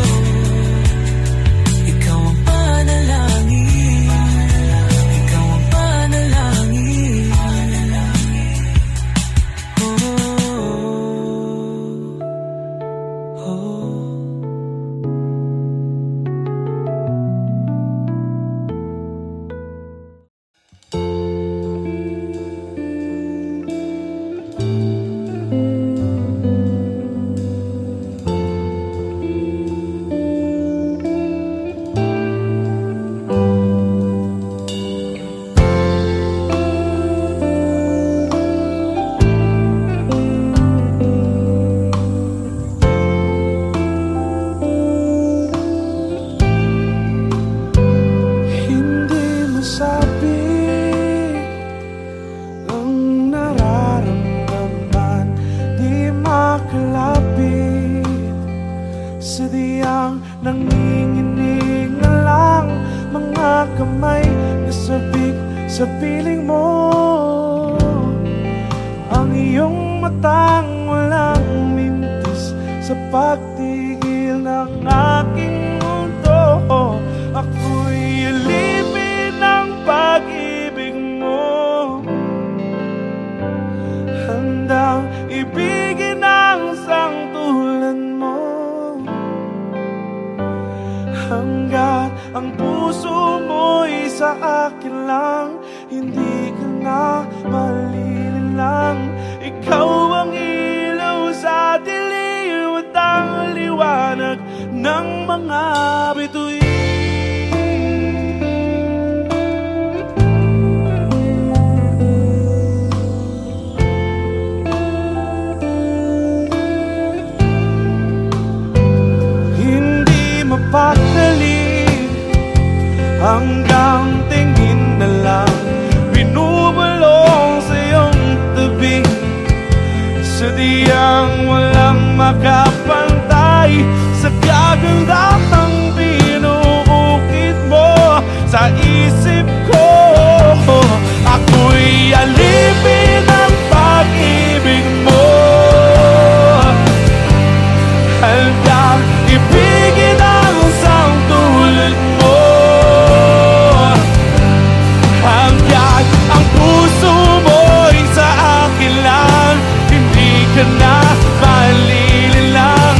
Speaker 7: Ikaw ang panalangin, ikaw ang panalangin. Oh, oh.
Speaker 1: Hindi masabi ang nararamdaman, di makalapit. Sadyang nanginginig na lang mga kamay na sabik sa piling mo. Ang iyong matang walang mintis sa pagtigil ng aking mundo. Ako'y alipin ng pag-ibig lang, hindi ka na malilang. Ikaw ang ilaw sa dilim at ang liwanag ng mga bituin. Hindi mapakali hanggang tingin na lang, binubulong sa iyong tabi. Sadyang walang makapantay sa kagandahang binuukit mo sa isip ko. Ako'y alipin ng pag-ibig mo, handang ibigin ang isang tulad mo. Hanggang ang puso mo'y sa akin lang, hindi ka na malilang.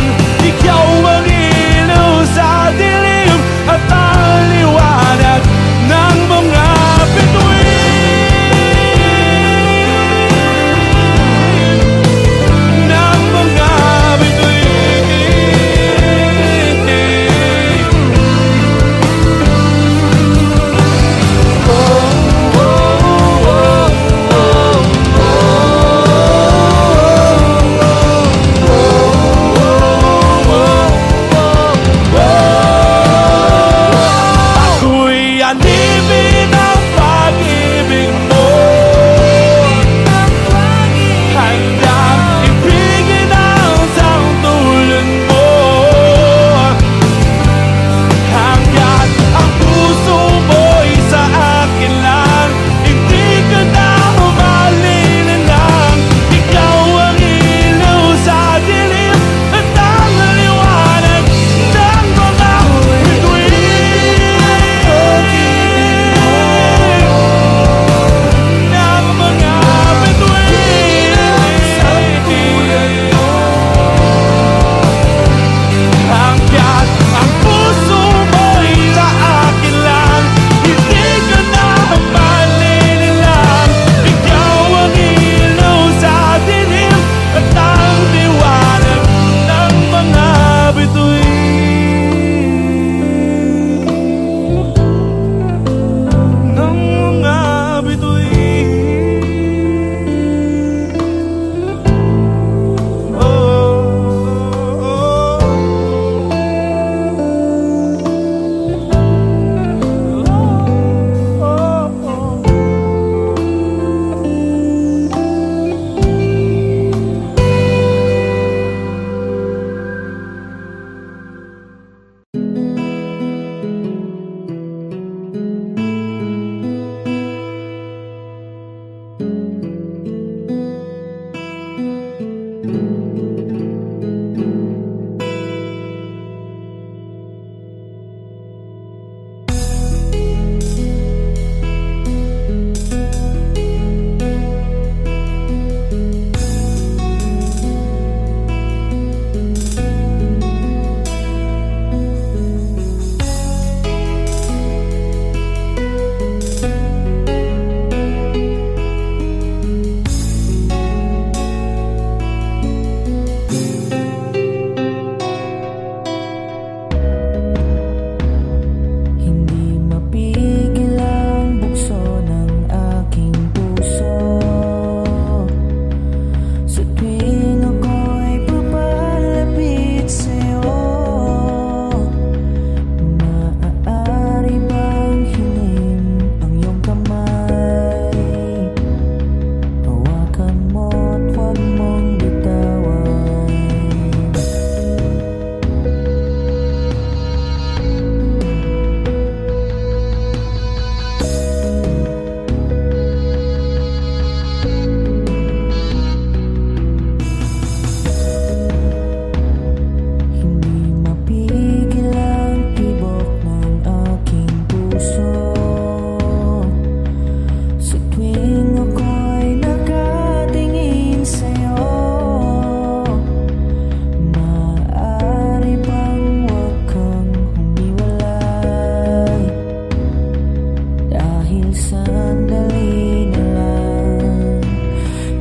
Speaker 4: sandali na lang.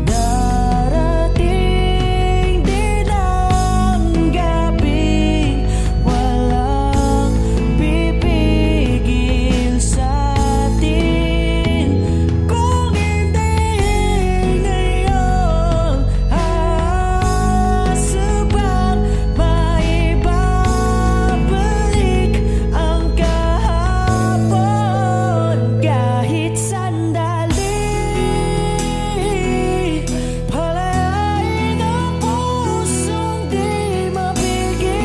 Speaker 4: Darating din ang gabing walang pipigil sa atin. Kung hindi ngayon, subang maibabalik ang kahapon. Kahit sandali, palayain ang pusong di mapigil.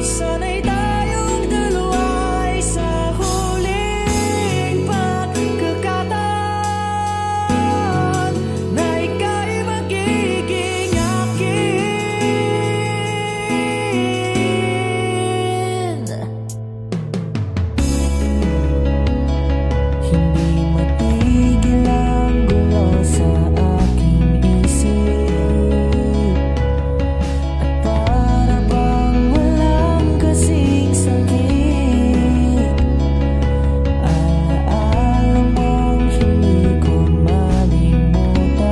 Speaker 4: Sana'y tayong dalawa ay sa huling pagkakataon na ika'y magiging akin. Hindi matigil ang gulo sa aking isip, at para bang walang kasing sakit. Alaala mong hindi ko malimutan.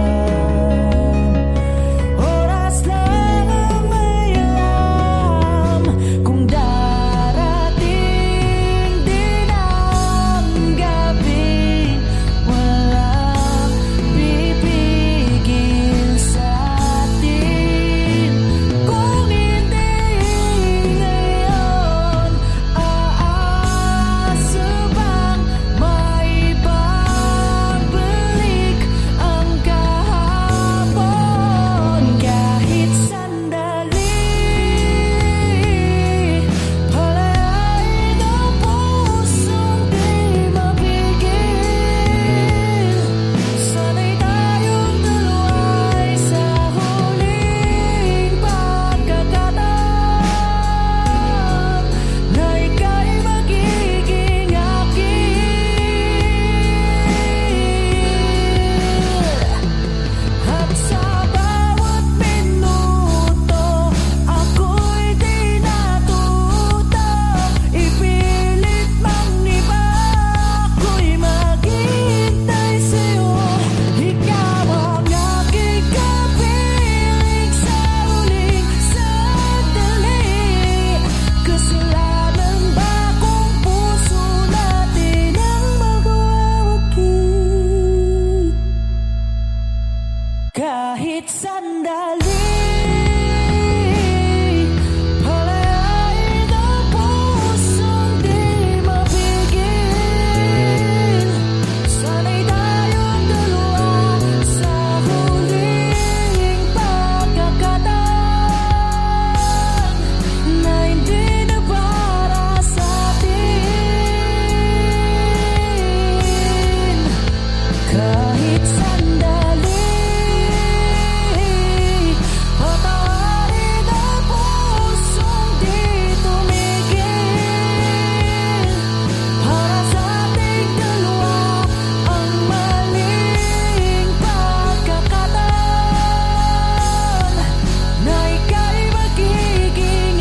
Speaker 4: Oras lang ang may alam kung darating din ang gabi walang pipigil sa atin. Kung hindi ngayon, subang maibabalik ang kahapon. Kahit sandali, palayain ang pusong di mapigil. Sana'y tayong dalawa ay sa huling pagkakataon na ika'y magiging akin. At sa bawat minuto, ako'y di natuto. Ipilit mang iba, ako'y maghihintay sa'yo. Ikaw ang aking kapiling sa huling sandali. Kasalanan ba kung puso natin ang magwawagi? Kahit sandali, palayain ang pusong di mapigil. Sana'y tayong dalawa sa huling pagkakataon na hindi na para sa atin. Kahit sandali, patawarin ang pusong di tumigil. Para sa ating dalawa ang maling pagkakataon na ika'y magiging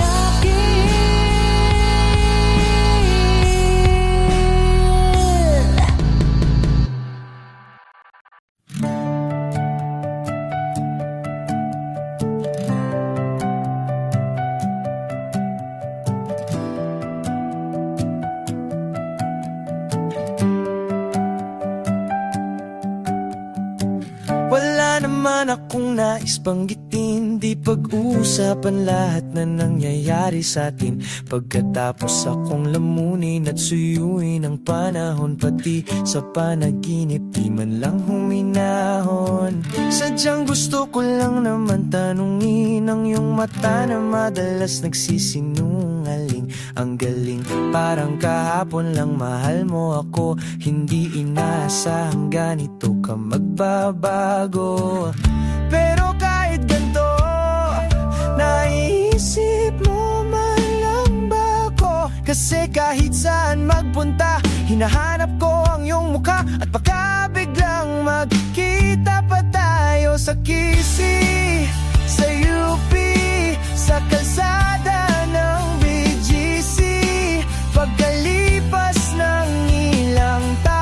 Speaker 1: Wala naman akong nais banggitin, di pag-uusapan lahat na nangyayari sa atin. Pagkatapos akong lamunin at suyuin ang panahon, pati sa panaginip di man lang huminahon. Sadyang gusto ko lang naman tanungin ang iyong mata na madalas nagsisinungaling. Ang galing, parang kahapon lang mahal mo ako. Hindi inaasahang ganito ka magbabago. Pero kahit ganito, naiisip mo man lang ba ako? Kasi kahit saan magpunta, hinahanap ko ang iyong mukha. At baka biglang magkita pa tayo sa QC, sa UP, sa kalsada ng BGC. Pagkalipas ng ilang taon,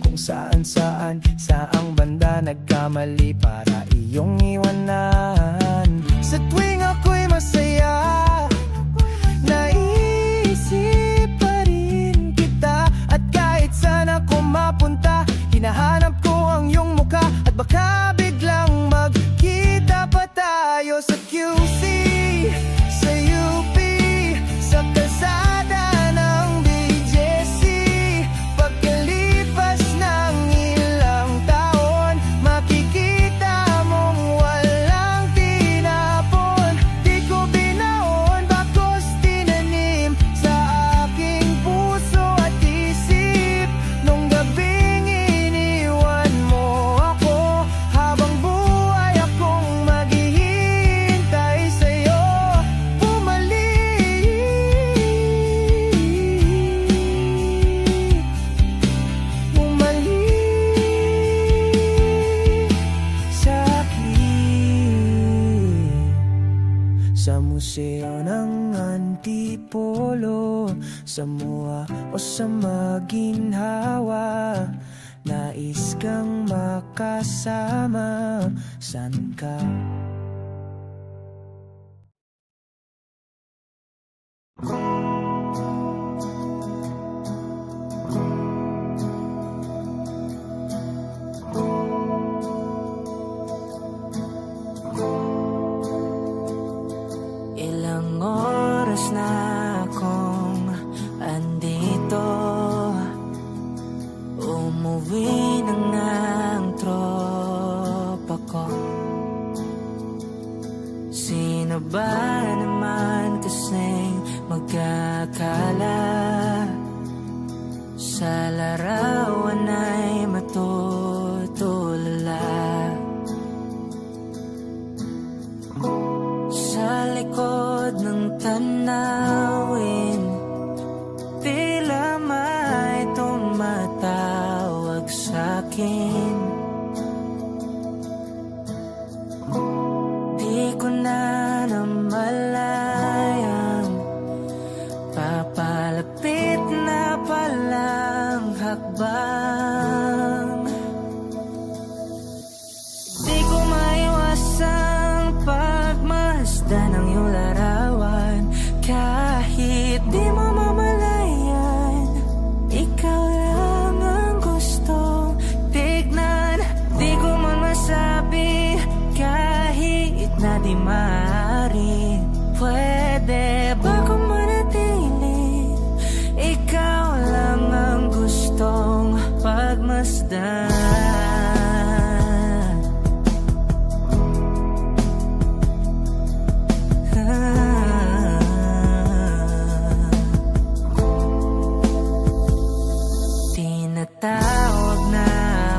Speaker 1: Kung saan-saan, saang banda nagkamali para iyong iwanan. Sa tuwing ako'y masaya, naisip pa rin kita. At kahit saan ako mapunta, hinahanap ko ang iyong mukha. At baka biglang magkita pa tayo sa QC, sa UP, sa kalsada ng BGC. Pagkalipas ng ilang taon, makikita mong walang tinapon. Di ko binaon, bakos tinanim sa aking puso at isip. Nung gabing iniwan mo ako, habang buhay akong maghihintay sa'yo. Bumalik, sa'kin. Sa museo ng Antipolo, sa MOA o sa Maginhawa, nais kang makasama. San ka?
Speaker 4: Ilang oras na akong andito, umuwi na nga ang tropa ko. Sino ba naman kasing magkakala sa larawan ay matutulala? Sa likod ng tanawin, tila may tumatawag sa'kin. Di ko na namalayang papalapit na palang hakbang. Di ko maiwasang pagmasdan ng iyong larawan. Kahit di mo mamalayan, ikaw lang ang gustong tignan. Di ko man masabi, kahit na di maaari. Pwede ba kung manatili, ikaw lang ang gustong pagmasdan. Tinatawag na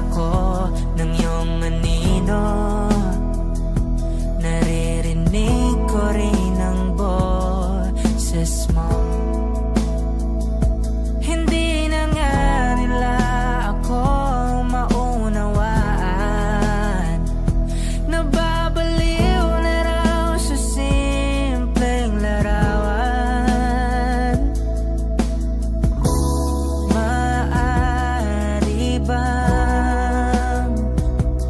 Speaker 4: ako ng iyong anino, naririnig ko rin ang boses mo. Hindi na nga nila ako maunawaan, nababaliw na raw sa simpleng larawan. Maaari bang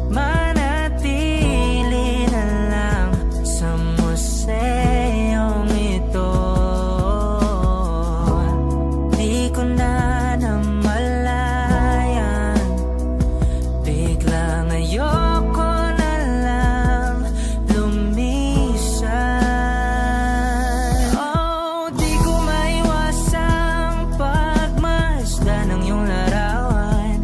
Speaker 4: manatili na lang sa museong ito? Di ko na namalayan, biglang ayoko na lang lumisan. Oh, di ko maiwasang pagmasdan ng iyong larawan.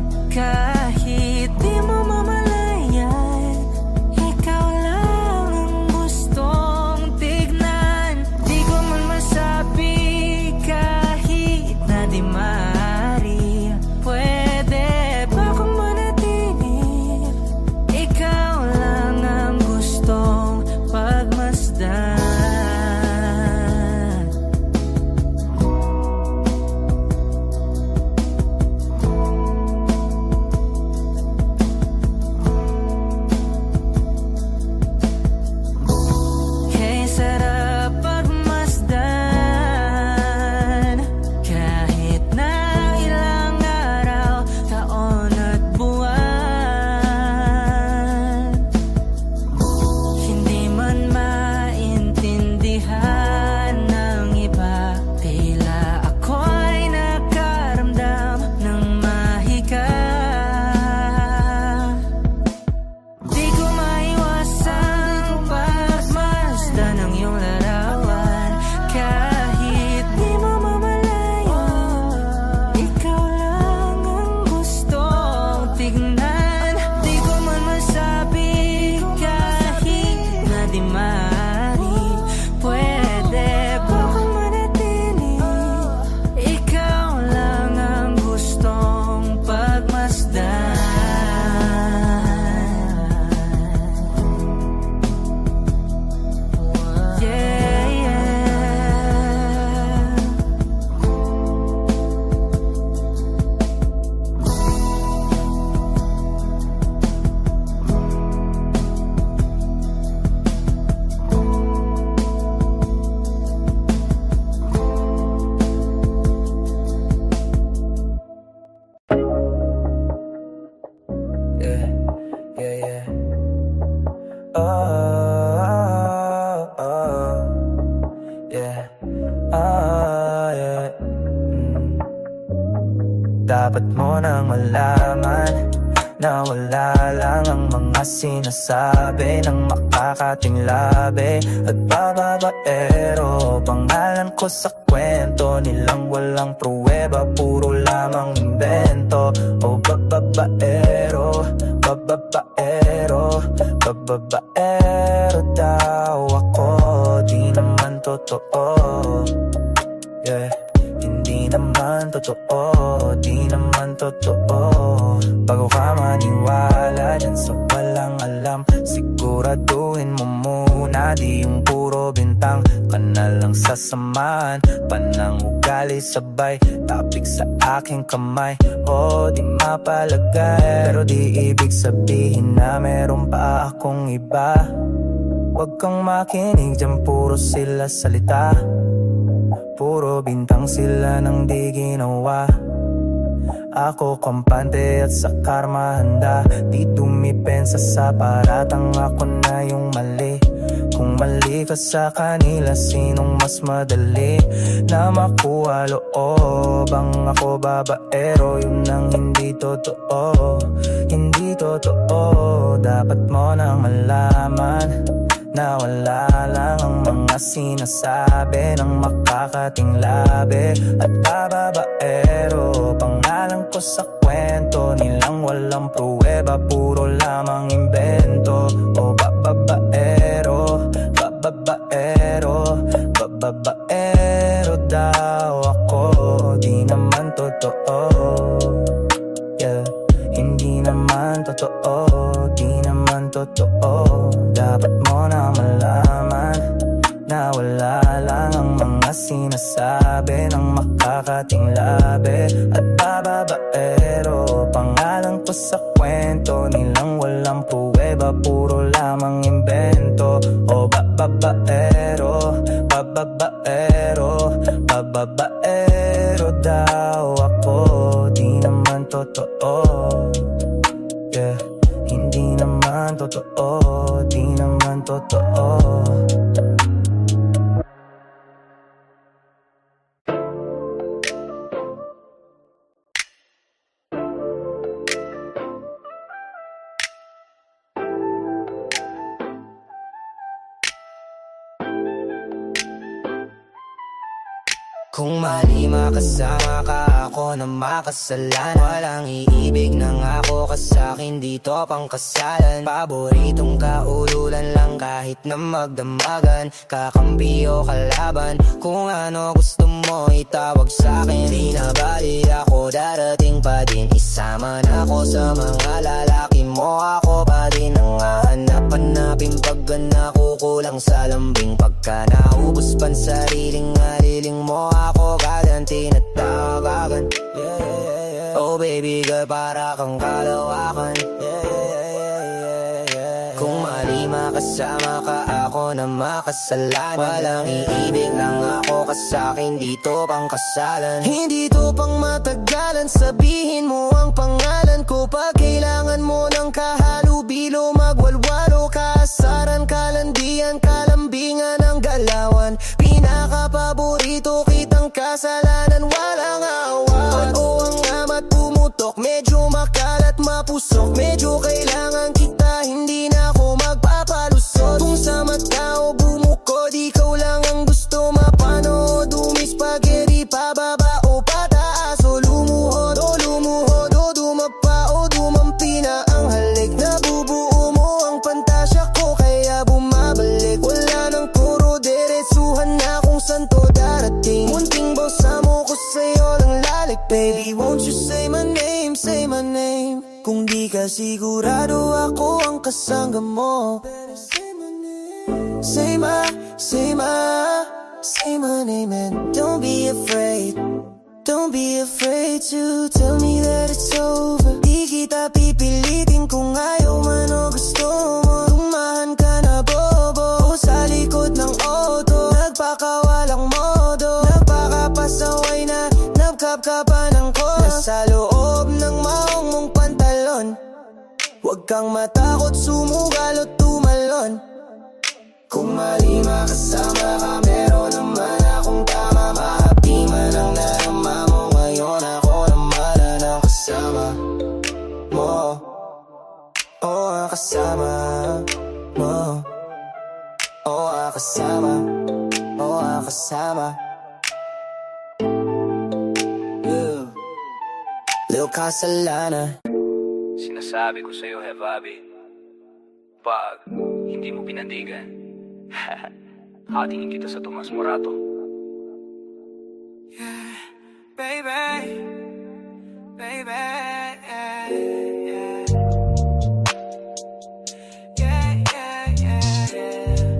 Speaker 1: Dapat mo nang malaman na wala lang ang mga sinasabi ng makakating labi at bababaero. Pangalan ko sa kwento nilang walang pruweba, puro lamang invento. O bababaero, bababaero, bababaero daw ako. Di naman totoo, yeah. Hindi naman totoo, di naman totoo. Bago ka maniwala dyan sa walang alam, siguraduhin mo muna di yung puro bintang ka na lang sasamahan. Panang ugali sabay, tapik sa aking kamay. O di mapalagay, pero di ibig sabihin na meron pa akong iba. Huwag kang makinig dyan, puro sila salita. Puro bintang sila nang di ginawa. Ako kampante at sa karma handa. Di dumipensa sa paratang ako na yung mali. Kung mali ka sa kanila, sinong mas madali na makuha loob? Ang ako babaero, yun ang hindi totoo. Hindi totoo. Dapat mo nang malaman na wala lang ang mga sinasabi ng makakating labi at bababaero. Pangalan ko sa kwento nilang walang pruweba, puro lamang invento. O bababaero, bababaero, bababaero daw ako. Di naman totoo, yeah. Hindi naman totoo, di naman totoo. Dapat mo na malaman na wala lang ang mga sinasabi ng makakating labi at bababaero. Pangalan ko sa kwento nilang walang pruweba, puro lamang invento. O bababaero, bababaero, bababaero daw ako. Di naman totoo, yeah. Hindi naman totoo, di naman totoo. Kung mali makasama ka, ako na makasalanan. Walang iibig ng ako ka sa'kin, dito pang kasalan. Paboritong kaululan lang kahit na magdamagan. Kakampi o kalaban, kung ano gusto mo itawag sa'kin. Di na bali ako, darating pa din. Isama na ako sa mga lalaki mo. Ako pa din ang hahanap-hanapin pagka nakukulang sa lambing. Pagka naubos pan sariling haliling mo, ako gaganti na tawagan. Oh baby girl, para kang kalawakan. Kung mali makasama ka, ako na makasalanan. Walang iibig lang ako ka sa'kin, dito pang kasalan. Hindi to pang matagalan, sabihin mo ang pangalan ko. Pag kailangan mo ng kahalubilo, magwalwalo, kaasaran, kalandian, kalambingan ng galawan. Pinaka-paborito kitang kasalanan, walang awan. Oo, ang amat pumutok, medyo makalat mapusok. Medyo kailangan kita, hindi na ako magpapalusot. Kung sa mata o bumukod, ikaw lang ang gusto mapanood. Spaghetti pababa o pataas, o lumuhod o dumapa o dumampi na ang halik. Nabubuo mo ang pantasya ko, kaya bumabalik. Wala nang puro diretsuhan na kung saan to darating. Munting bosa mo ko sa'yo lang lalik. Baby, won't you say my name, say my name. Kung di ka sigurado, ako ang kasangga mo. Say my name and don't be afraid. Don't be afraid to tell me that it's over. Di kita pipilitin kung ayaw man o gusto mo. Tumahan ka na bobo sa likod ng auto. Nagpakawalang modo, nagpakapasaway na nagkapkapan ng ko. Nasa loob ng maong mong pantalon. Huwag kang matakot, sumugal o tumalon. Kung mali makasama ka, meron naman akong tama. Mahapdi man ang narama mo ngayon, ako naman ang kasama. mo. Oo, ang kasama mo. Oo, ang kasama. Oo, ang kasama. Lil Casalana.
Speaker 8: Sinasabi ko sa'yo, Hevabi, pag hindi mo pinandigan, hatingin kita sa Tomas Morato.
Speaker 7: Baby, baby, yeah, yeah. Yeah, yeah, yeah, yeah.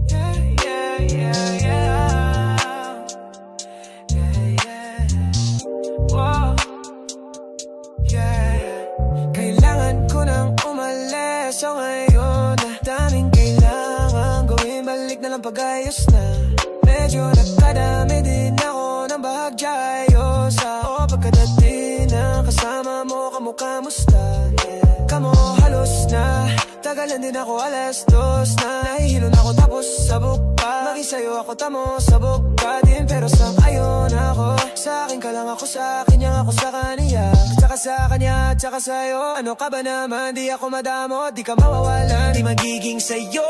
Speaker 7: Yeah, yeah, yeah, yeah. Yeah, yeah. Whoa. Yeah. Kailangan ko nang umalis. So ngayon, daming kailangan gawin. Balik na lang pag-ayos na. Medyo nagkadami din ako ng bahagya. Ayos ako pagkadating na kasama mo. Kamusta? Kamo halos na tagalan din ako 2:00 na. Nahihilo na ako tapos sabog pa. Maging sa'yo ako tamo, sabog ka din. Pero sang-ayon ako. Sa akin ka lang ako, sa akin yang ako sa kanya. Tsaka sa kanya, tsaka sa'yo. Ano ka ba naman, di ako madamo. Di ka mawawala, di magiging sa'yo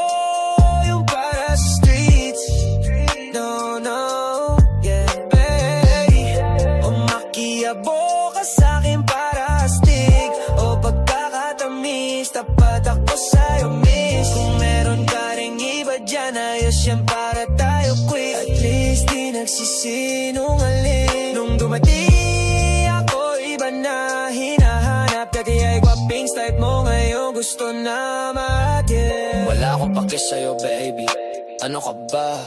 Speaker 7: yung para sa streets. No, no, yeah, baby. O makiyabo ka sa'kin para astig. O pagkakatamis, tapat ako sa'yo, miss. Kung meron ka ring iba dyan, ayos yan para tayo quit. At least di nagsisinungaling. Nung dumating ako, iba na hinahanap. Dati ay guwapings type mo, ngayon gusto na matin.
Speaker 8: Wala akong pake sa'yo, baby. Ano ka ba?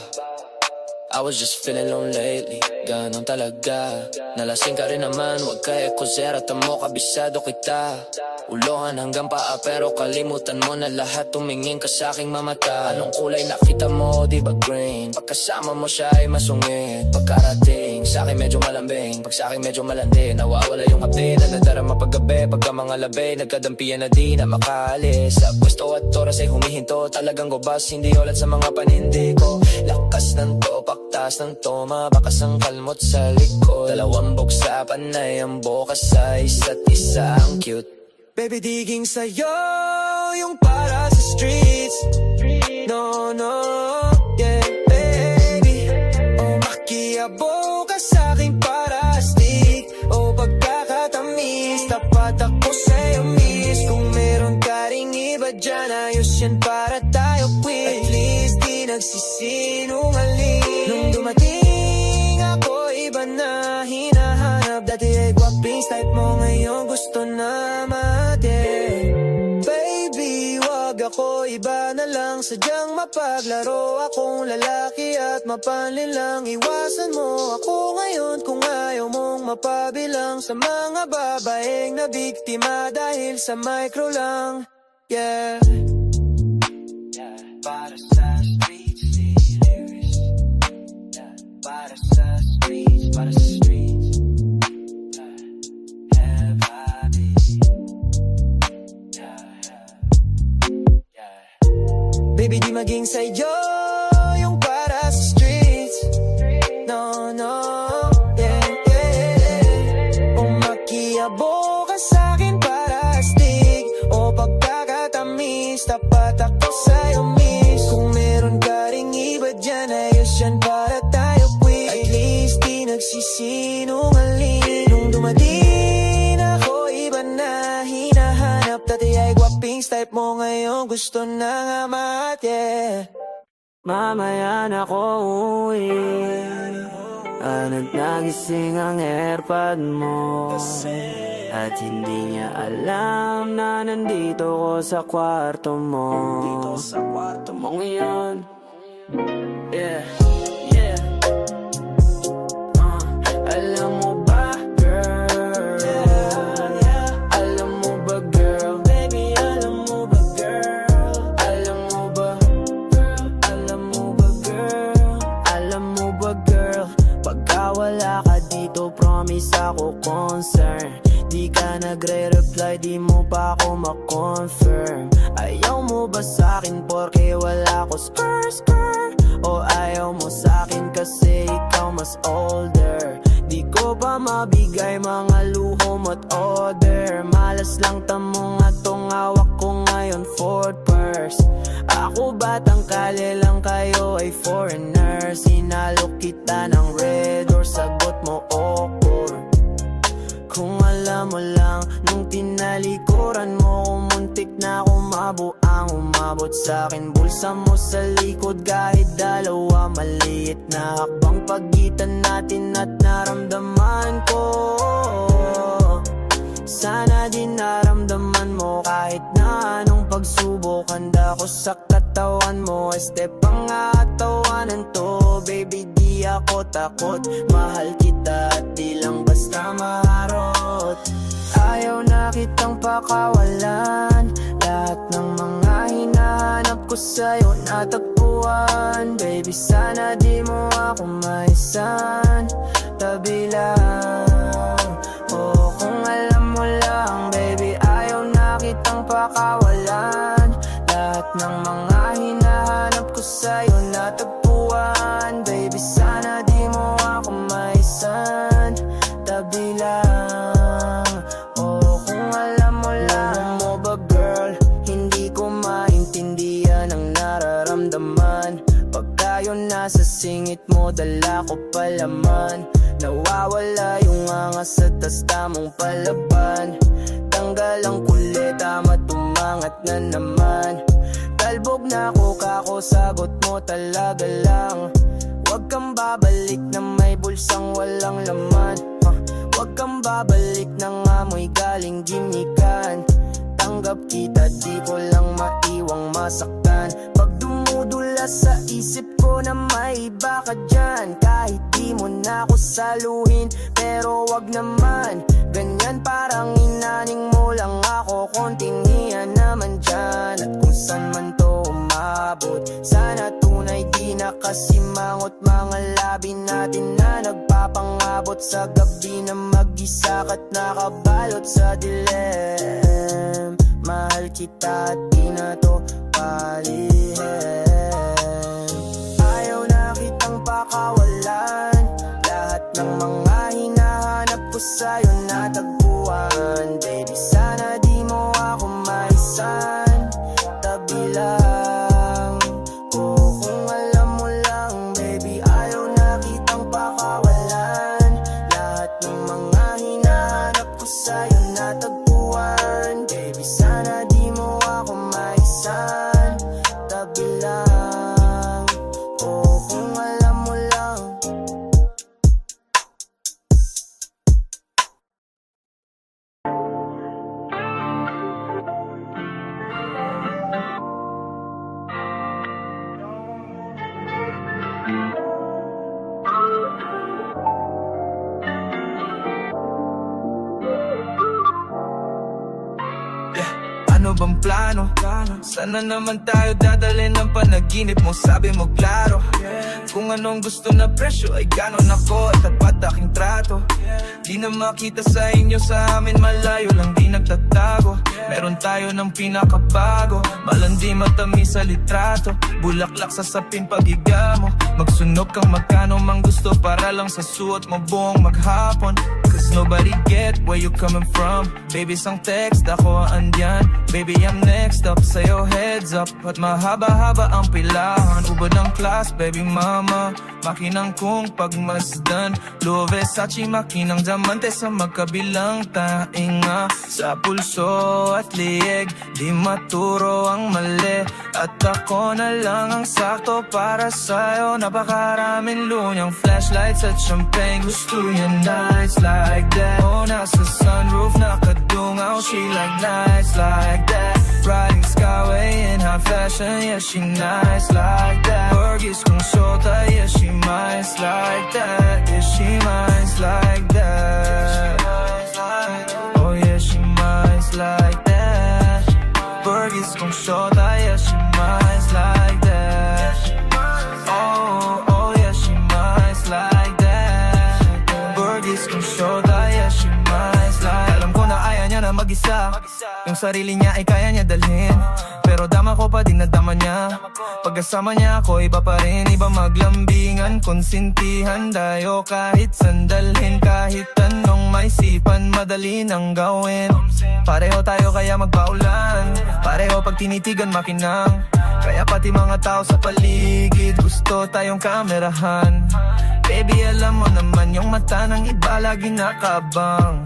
Speaker 8: I was just feeling low lately. Ganon talaga. Nalasing ka rin naman. Huwag ka ekusera. Tamo kabisado kita. Ulohan hanggang paa pero kalimutan mo na lahat. Tumingin ka sa'king mamata. Anong kulay nakita mo? Di ba green? Pagkasama mo siya ay masungit. Pagkarating sa'kin medyo malambing. Pag sa'kin medyo malandi. Nawawala yung hapdi. Nadadarama paggabi. Pagka mga labi nagkadampian na di na makaalis. Sa pwesto at oras ay humihinto. Talagang gobas. Hindi ulat sa mga panindi ko. Lakas ng topak. Taas ng toma, bakas ang kalmot sa likod. Dalawang buksapan na yung bukas sa isa't isa. Ang cute.
Speaker 7: Baby, diging sa'yo yung para sa streets. No, no, yeah, baby. O makiyabo ka sa'king para astig. O pagkakatamis, tapat ako sa'yo, miss. Kung meron ka ring iba dyan, ayos yan para tayo quit. At least di nagsisinungaling. Nung dumating ako, iba na hinahanap. Dati ay guwapings type mo, ngayon gusto na matin. Baby, wag ako, iba na lang. Sadyang mapaglaro akong lalaki at mapanlin lang. Iwasan mo ako ngayon kung ayaw mong mapabilang sa mga babaeng na biktima dahil sa micro lang. Yeah. Para sa streets, lyrics. Para sa streets, para sa streets. Have habits. Baby, di maging sa'yo yung para sa streets. No, no, yeah, yeah. O makiyabo ka sa'kin para astig. O pagkakatamis, tapat ako sa'yo, miss. Kung meron ka ring iba dyan, ayos yan para tayo quit. At least di nagsisinungaling. Nung dumating ako, iba na hinahanap. Dati ay guwapings type mo, ngayon gusto na nga mat, yeah. Mamaya na ko uwi. Ano't nagising ang airpod mo. At hindi niya alam na nandito ko sa kwarto mo. Dito sa kwarto mo ngayon. Yeah, yeah. Alam mo ba, girl? Alam mo ba, girl? Baby, alam mo ba, girl? Alam mo ba, girl? Alam mo ba, girl? Alam mo ba, girl? Pagka wala ka dito, promise ako concern. Di ka nagre-reply, di mo pa ako ma-confirm. Ayaw mo ba sa'kin porke wala ko skr? O ayaw mo sa'kin kasi ikaw mas older? Di ko pa mabigay mga luho mo't order. Malas lang tamo nga tong hawak ko ngayon, Ford purse. Ako batang kalye lang, kayo ay foreigner. Sinalo kita ng red or sagot mo awkward. Kung alam mo lang, nung tinalikuran mo, muntik na kumabo ang umabot sa'kin. Bulsa mo sa likod kahit dalawa, maliit na hakbang pagitan natin at naramdaman ko. Sana din naramdaman mo kahit na anong pagsubok. Handa ko sa katawan mo, este pangatawanan to. Baby, di ako takot, mahal kita at di lang basta maharot. Ayaw na kitang pakawalan, lahat ng mga hinahanap ko sa'yo natagpuan. Baby, sana di mo ako maisan, tabi lang. Oh, kung alam mo lang, baby, ayaw na kitang pakawalan, lahat ng mga hinahanap ko sa'yo natagpuan. Baby, sana di mo ako maisan, tabi lang. Oh, kung alam mo lang. Mo ba girl, hindi ko maintindihan ang nararamdaman. Pag tayo nasa singit mo, dala ko palaman. Nawawala yung angas sa tas tamong palaban. Tanggal ang kulit, tama tumangat na naman. Talbog na ako, kako, sagot mo talaga lang. Huwag kang babalik na may bulsang walang laman. Huwag kang babalik ng amoy galing gimikan. Tanggap kita, di ko lang maiwang masaktan. Pag dumudula sa isip ko na may iba ka dyan, kahit di mo na ako saluhin, pero wag naman ganyan, parang inaning mo lang ako. Konting hiya naman dyan, at kung saan man to umabot, sana tunay di nakasimangot. Mga labi natin na nagpapangabot sa gabi na mag-isa ka't nakabalot sa dilim. Mahal kita at di na to palihim. Ayaw na kitang pakawalan, lahat ng mga hinahanap ko sa'yo natagpuan. Baby, sana di mo ako maisan, tabi lang. Oh, kung alam mo lang, baby, ayaw na kitang pakawalan, lahat ng mga hinahanap ko sa'yo natagpuan. Baby, sana di mo ako maisan, tabi lang. Oh, kung alam mo lang.
Speaker 1: Ano bang plano? Sana naman tayo dadalhin ng panaginip mo, sabi mo klaro. Kung anong gusto na presyo ay ganon ako, at tapat aking trato. Di na makita sa inyo, sa amin malayo lang di nagtatago. Meron tayo ng pinakabago, malandi matamis sa litrato. Bulaklak sa sapin paghiga mo, magsunog kang magkano mang gusto para lang sa suot mo buong maghapon. Cause nobody get where you coming from. Baby, sang text ako andyan. Baby, I'm next up, sa'yo heads up. At mahaba-haba ang pilahan, ubod ng class, baby mama. Makinang kong pagmasdan, Louis Versace, makinang diamante sa magkabilang tainga. Sa pulso at lieg, di maturo ang mali. At ako na lang ang sakto para sa'yo. Napakaraming lunyang flashlights at champagne. Gusto yan nights like that. Oh, nasa sunroof nakadungaw, she like nights like that. Riding Skyway in high fashion, yeah, she nice like that. Fergie's kung shota, yeah, she nice like that. Yeah, she nice like that. Oh, yeah, she nice like that. Fergie's kung shota, yeah, she nice like that. Oh, oh, yeah, she nice like that. Fergie's kung shota, yeah, she nice like that. Alam ko na ayaw niya na mag-isa. Yung sarili niya ay kaya niya dalhin, pero dama ko pa din na dama niya. Pagkasama niya ako iba pa rin, iba maglambingan, konsintihan tayo kahit sandalhin. Kahit anong maisipan, madali nang gawin. Pareho tayo kaya magpaulan, pareho pag tinitigan makinang. Kaya pati mga tao sa paligid gusto tayong kamerahan. Baby, alam mo naman yung mata ng iba lagi nakabang.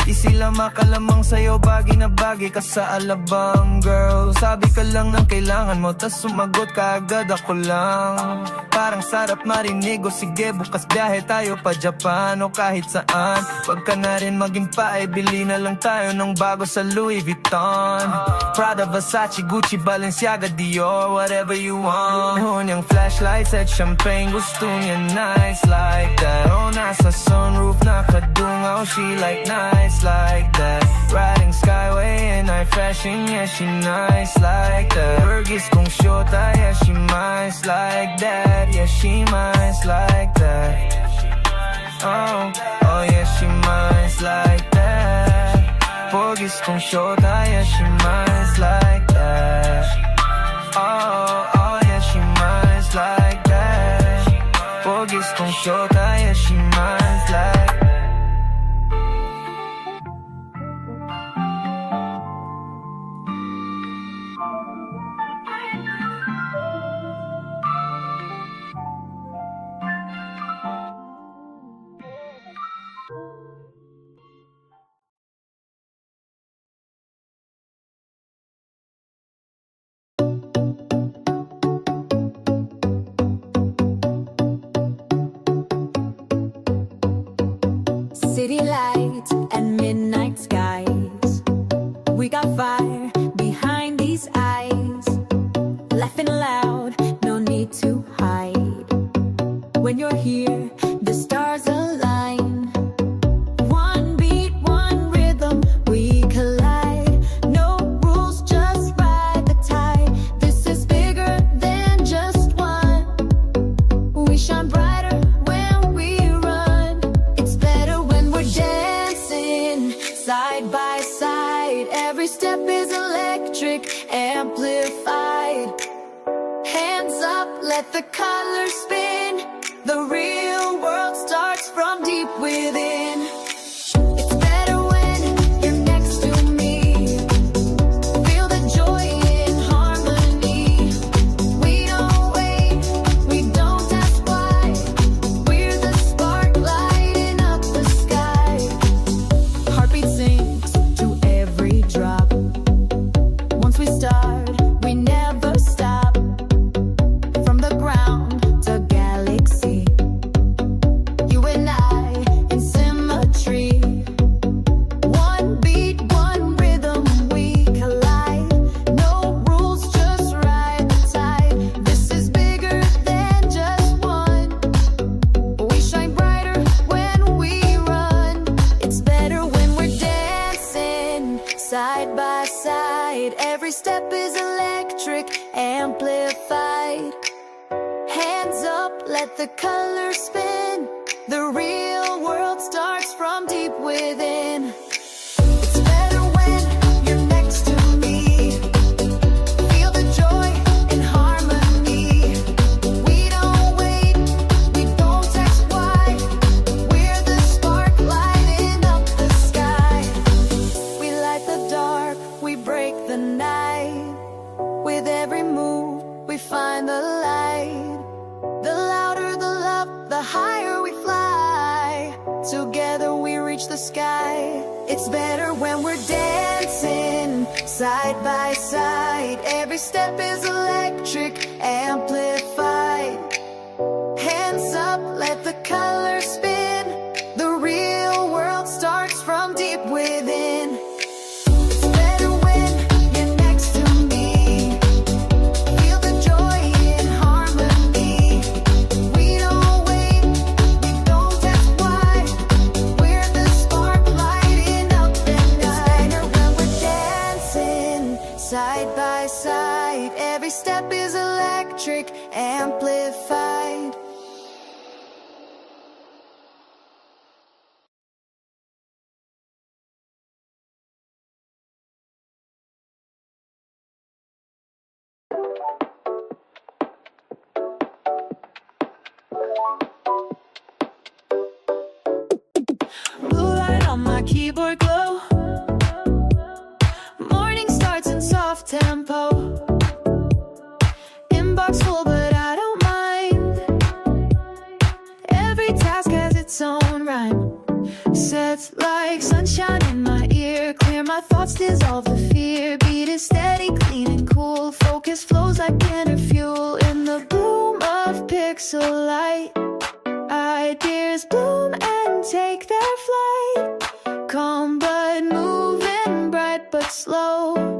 Speaker 1: Di sila makalamang sa'yo, bagay na bagay ka sa alabang. Girl, sabi ka lang ng kailangan mo, tas sumagot ka agad, ako lang. Parang sarap marinig, o sige bukas biyahe tayo pa Japan o kahit saan. Wag ka na rin maging pae, bili na lang tayo ng bago sa Louis Vuitton, Prada, Versace, Gucci, Balenciaga, Dior, whatever you want. Hunyang flashlights at champagne, gusto niya nice like that. Oh, nasa sunroof nakadungaw, she like nice like that. Riding Skyway in high fashion, yeah, she nice like that. Burgess kung shota, yeah, she nice like that. Yeah, she nice like that. Oh, oh yeah, she nice like that. Burgess kung shota, yeah, she nice like that. Oh, oh yeah, she nice like that. Burgess kung shota, yeah, she nice like that.
Speaker 9: City lights and midnight skies. We got fire behind these eyes. Laughing loud, no need to hide. When you're here, the stars align. One beat, one rhythm, we collide. No rules, just ride the tide. This is bigger than just one. We shine brighter when we run. It's better when we're dancing side by side. Every step is electric, amplified. Hands up, let the colors spin. The real world starts from deep within. It's better when you're next to me. Feel the joy in harmony. We don't wait, we don't ask why. We're the spark lighting up the sky. Heartbeat sinks to every drop. Once we start, we never stop. From the ground to galaxy, you and I in symmetry. One beat, one rhythm, we collide. No rules, just ride the tide. This is bigger than just one. We shine brighter when we run. It's better when we're dancing side by side. Every step is electric, amplified. Hands up, let the colors spin. The real world starts from deep within. It's better when you're next to me. Feel the joy in harmony. We don't wait, we don't ask why. We're the spark lighting up the sky. We light the dark, we break the night. With every move, we find the light. The louder the love, the higher we fly. Together we reach the sky. It's better when we're dancing side by side. Every step is electric, amplified. Hands up, let the colors spin. The real world starts from deep within. It's better when you're next to me. Feel the joy in harmony. We don't wait, we don't ask why. We're the spark lighting up the night. It's better when we're dancing side by side. Every step is electric, amplified. Blue light on my keyboard glow. Morning starts in soft tempo. Inbox full, but I don't mind. Every task has its own rhyme. Sets like sunshine in my ear. Clear my thoughts, dissolve the fear. Beat is steady, clean and cool. Focus flows like inner fuel. In the bloom of pixel light, ideas bloom and take their flight. Calm but moving, bright but slow.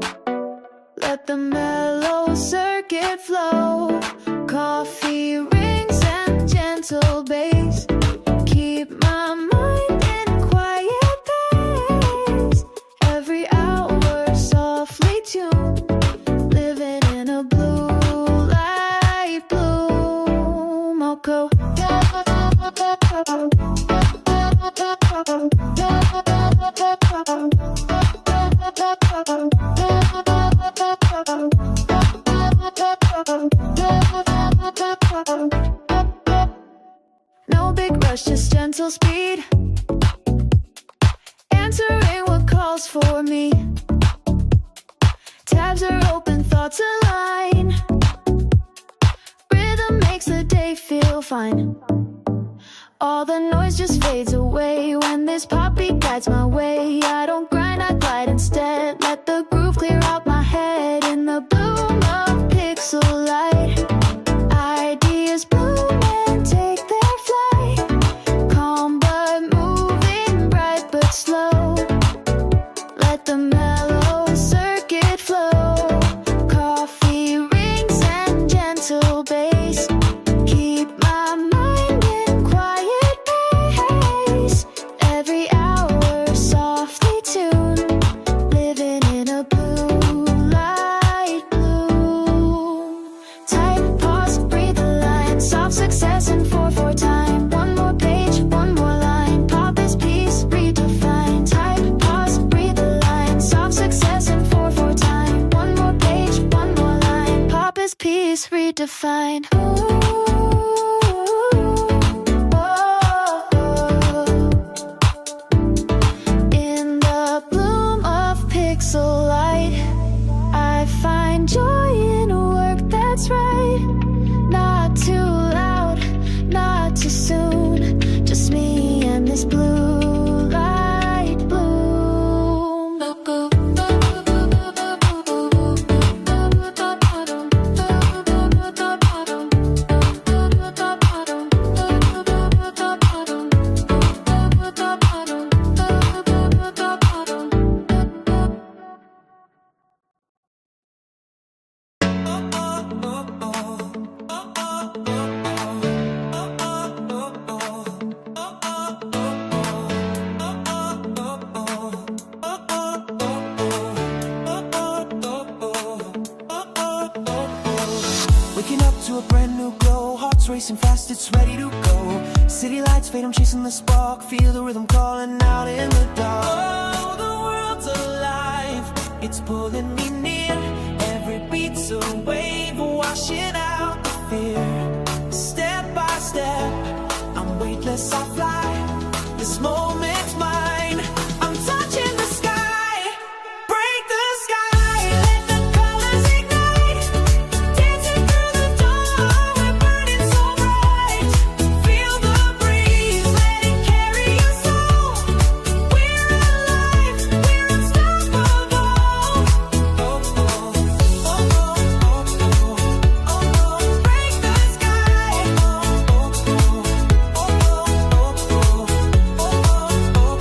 Speaker 9: Let the mellow circuit flow. Coffee rings and gentle bass. Keep my mind in quiet pace. Every hour softly tuned. Living in a blue light bloom. I'll go. No big rush, just gentle speed. Answering what calls for me. Tabs are open, thoughts align. Rhythm makes the day feel fine. All the noise just fades away when this pop beat guides my way. I don't grind, I glide instead. Let the groove clear out my head. In the bloom of pixel light, ideas bloom and take their flight. Calm but moving, bright but slow. Let the mellow circuit flow. Coffee rings and gentle bass. Keep my mind in quiet pace. Every hour softly tuned. Living in a blue light bloom. Tight pause, breathe a line. Soft success in 4/4 time. One more page, one more line. Pop is peace, redefined. Tight pause, breathe a line. Soft success in 4/4 time. One more page, one more line. Pop is peace, redefined. In the bloom of pixel light, I find joy in a work that's right. Not too loud, not too soon. Just me and this blue light bloom.
Speaker 1: Waking up to a brand new glow. Hearts racing fast, it's ready to go. City lights fade, I'm chasing the spark. Feel the rhythm calling out in the dark. Oh, the world's alive, it's pulling me near. Every beat's a wave, washing out the fear. Step by step, I'm weightless, I fly. This moment's mine. I'm touching the sky. Break the sky, let the colors ignite. Dancing through the dawn, we're burning so bright. Feel the breeze, let it carry your soul. We're alive, we're unstoppable. Oh, oh, oh, oh, oh, oh, oh. Break the sky. Oh, oh, oh, oh, oh, oh,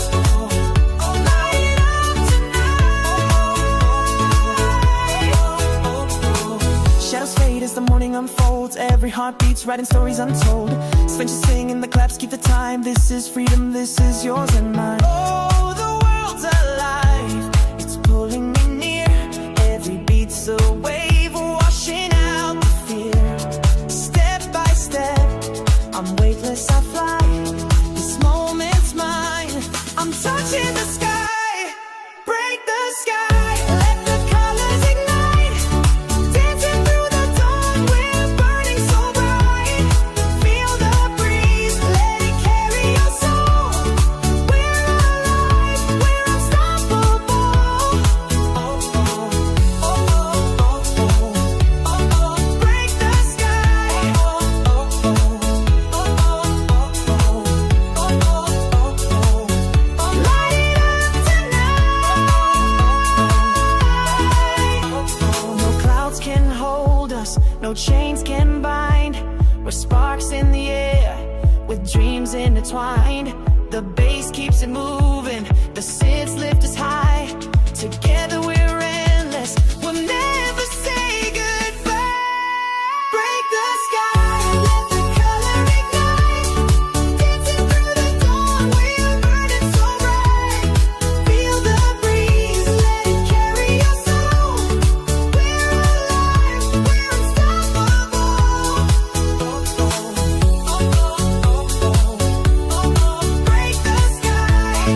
Speaker 1: oh. Shadows fade as the morning unfolds. Every heart beats, writing stories untold. Sphinxes sing and the claps keep the time. This is freedom, this is yours and mine. Oh, the world's alive, it's pulling me near. Every beat's a wave, washing out the fear. Step by step, I'm weightless, I fly. This moment's mine. I'm touching the sky. Break the sky, let the colors ignite. Dancing through the dawn, we're burning so bright. Feel the breeze.
Speaker 7: no chains can bind. We're sparks in the air, with dreams intertwined. The bass keeps it moving, the synths lift us high. Together we're endless, we'll never say goodbye. Break the sky, let the color ignite. Dancing through the dawn, we are burning so bright. Feel the breeze, let it carry your soul. We're alive, we're unstoppable. Break the sky.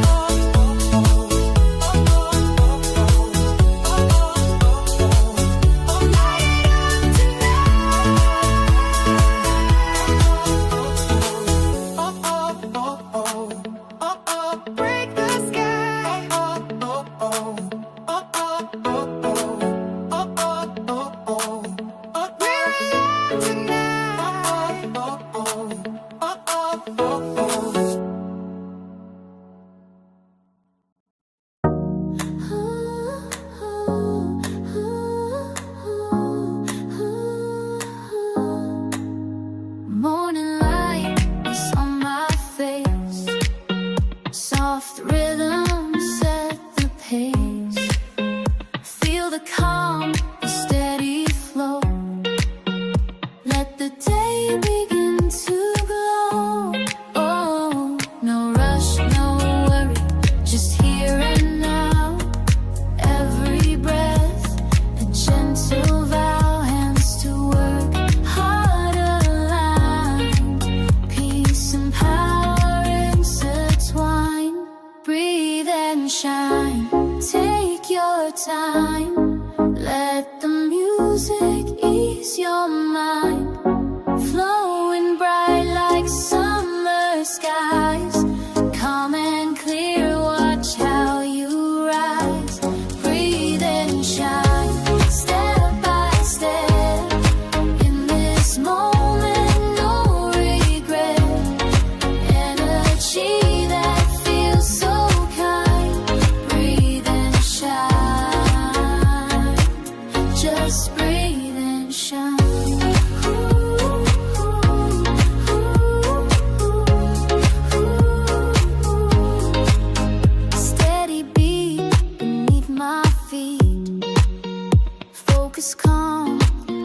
Speaker 7: Break the sky. We're alive
Speaker 4: Morning light is on my face. Soft rhythm set the pace. Feel the calm, the steady flow. Let the day begin to glow. Oh, no rush, no worry, just here and now. Every breath, a gentle vow, hands to work, heart aligned. Peace and power intertwined. Breathe and shine, take your time. Let the music ease your mind. Flowing bright like summer skies. Calm and clear, watch how you rise. Breathe and shine, step by step. In this moment, no regret. Energy that feels so kind. Breathe and shine, just breathe and shine. Steady beat beneath my feet. Focus calm,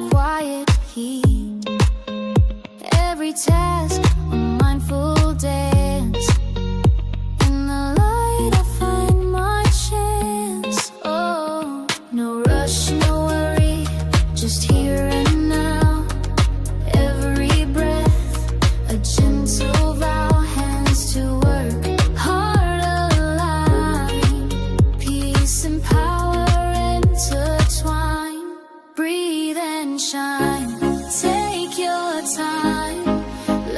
Speaker 4: quiet heat. Every task a mindful dance. In the light I find my chance. Oh, no rush, no worry, just here and now. Every breath, a gentle vow, hands to work, heart aligned. Peace and power intertwined. Breathe and shine, take your time.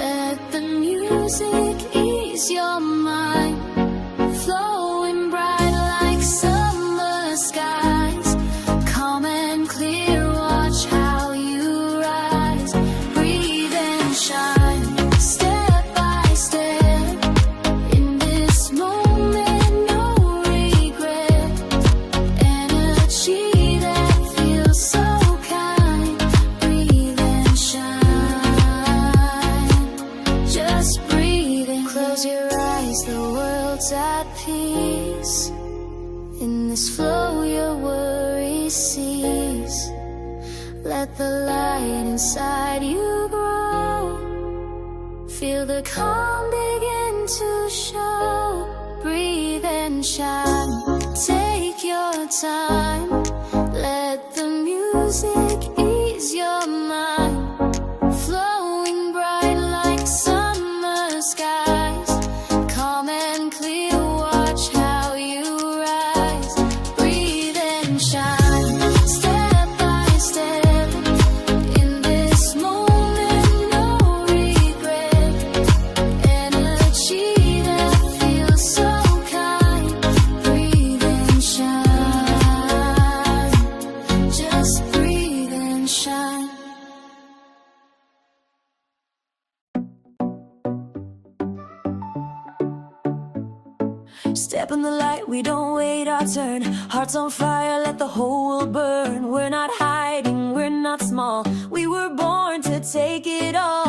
Speaker 4: Let the music ease your mind. Flowing bright like summer skies. Calm and clear, watch how you rise. Breathe and shine, step by step. In this moment, no regret. Energy that feels so kind. Breathe and shine, just breathe and close your eyes. The world's at peace. In this flow, your worries cease. Let the light inside you grow. Feel the calm begin to show. Breathe and shine, take your time. Let the music ease your mind. Flowing bright like summer skies. Calm and clear, watch how you rise. Breathe and shine, step by step. In this moment, no regret. Energy that feels so kind. Breathe and shine, just breathe and shine.
Speaker 7: Step in the light, we don't wait our turn. Hearts on fire, let the whole world burn. We're not hiding, we're not
Speaker 9: not small. We were born to take it all.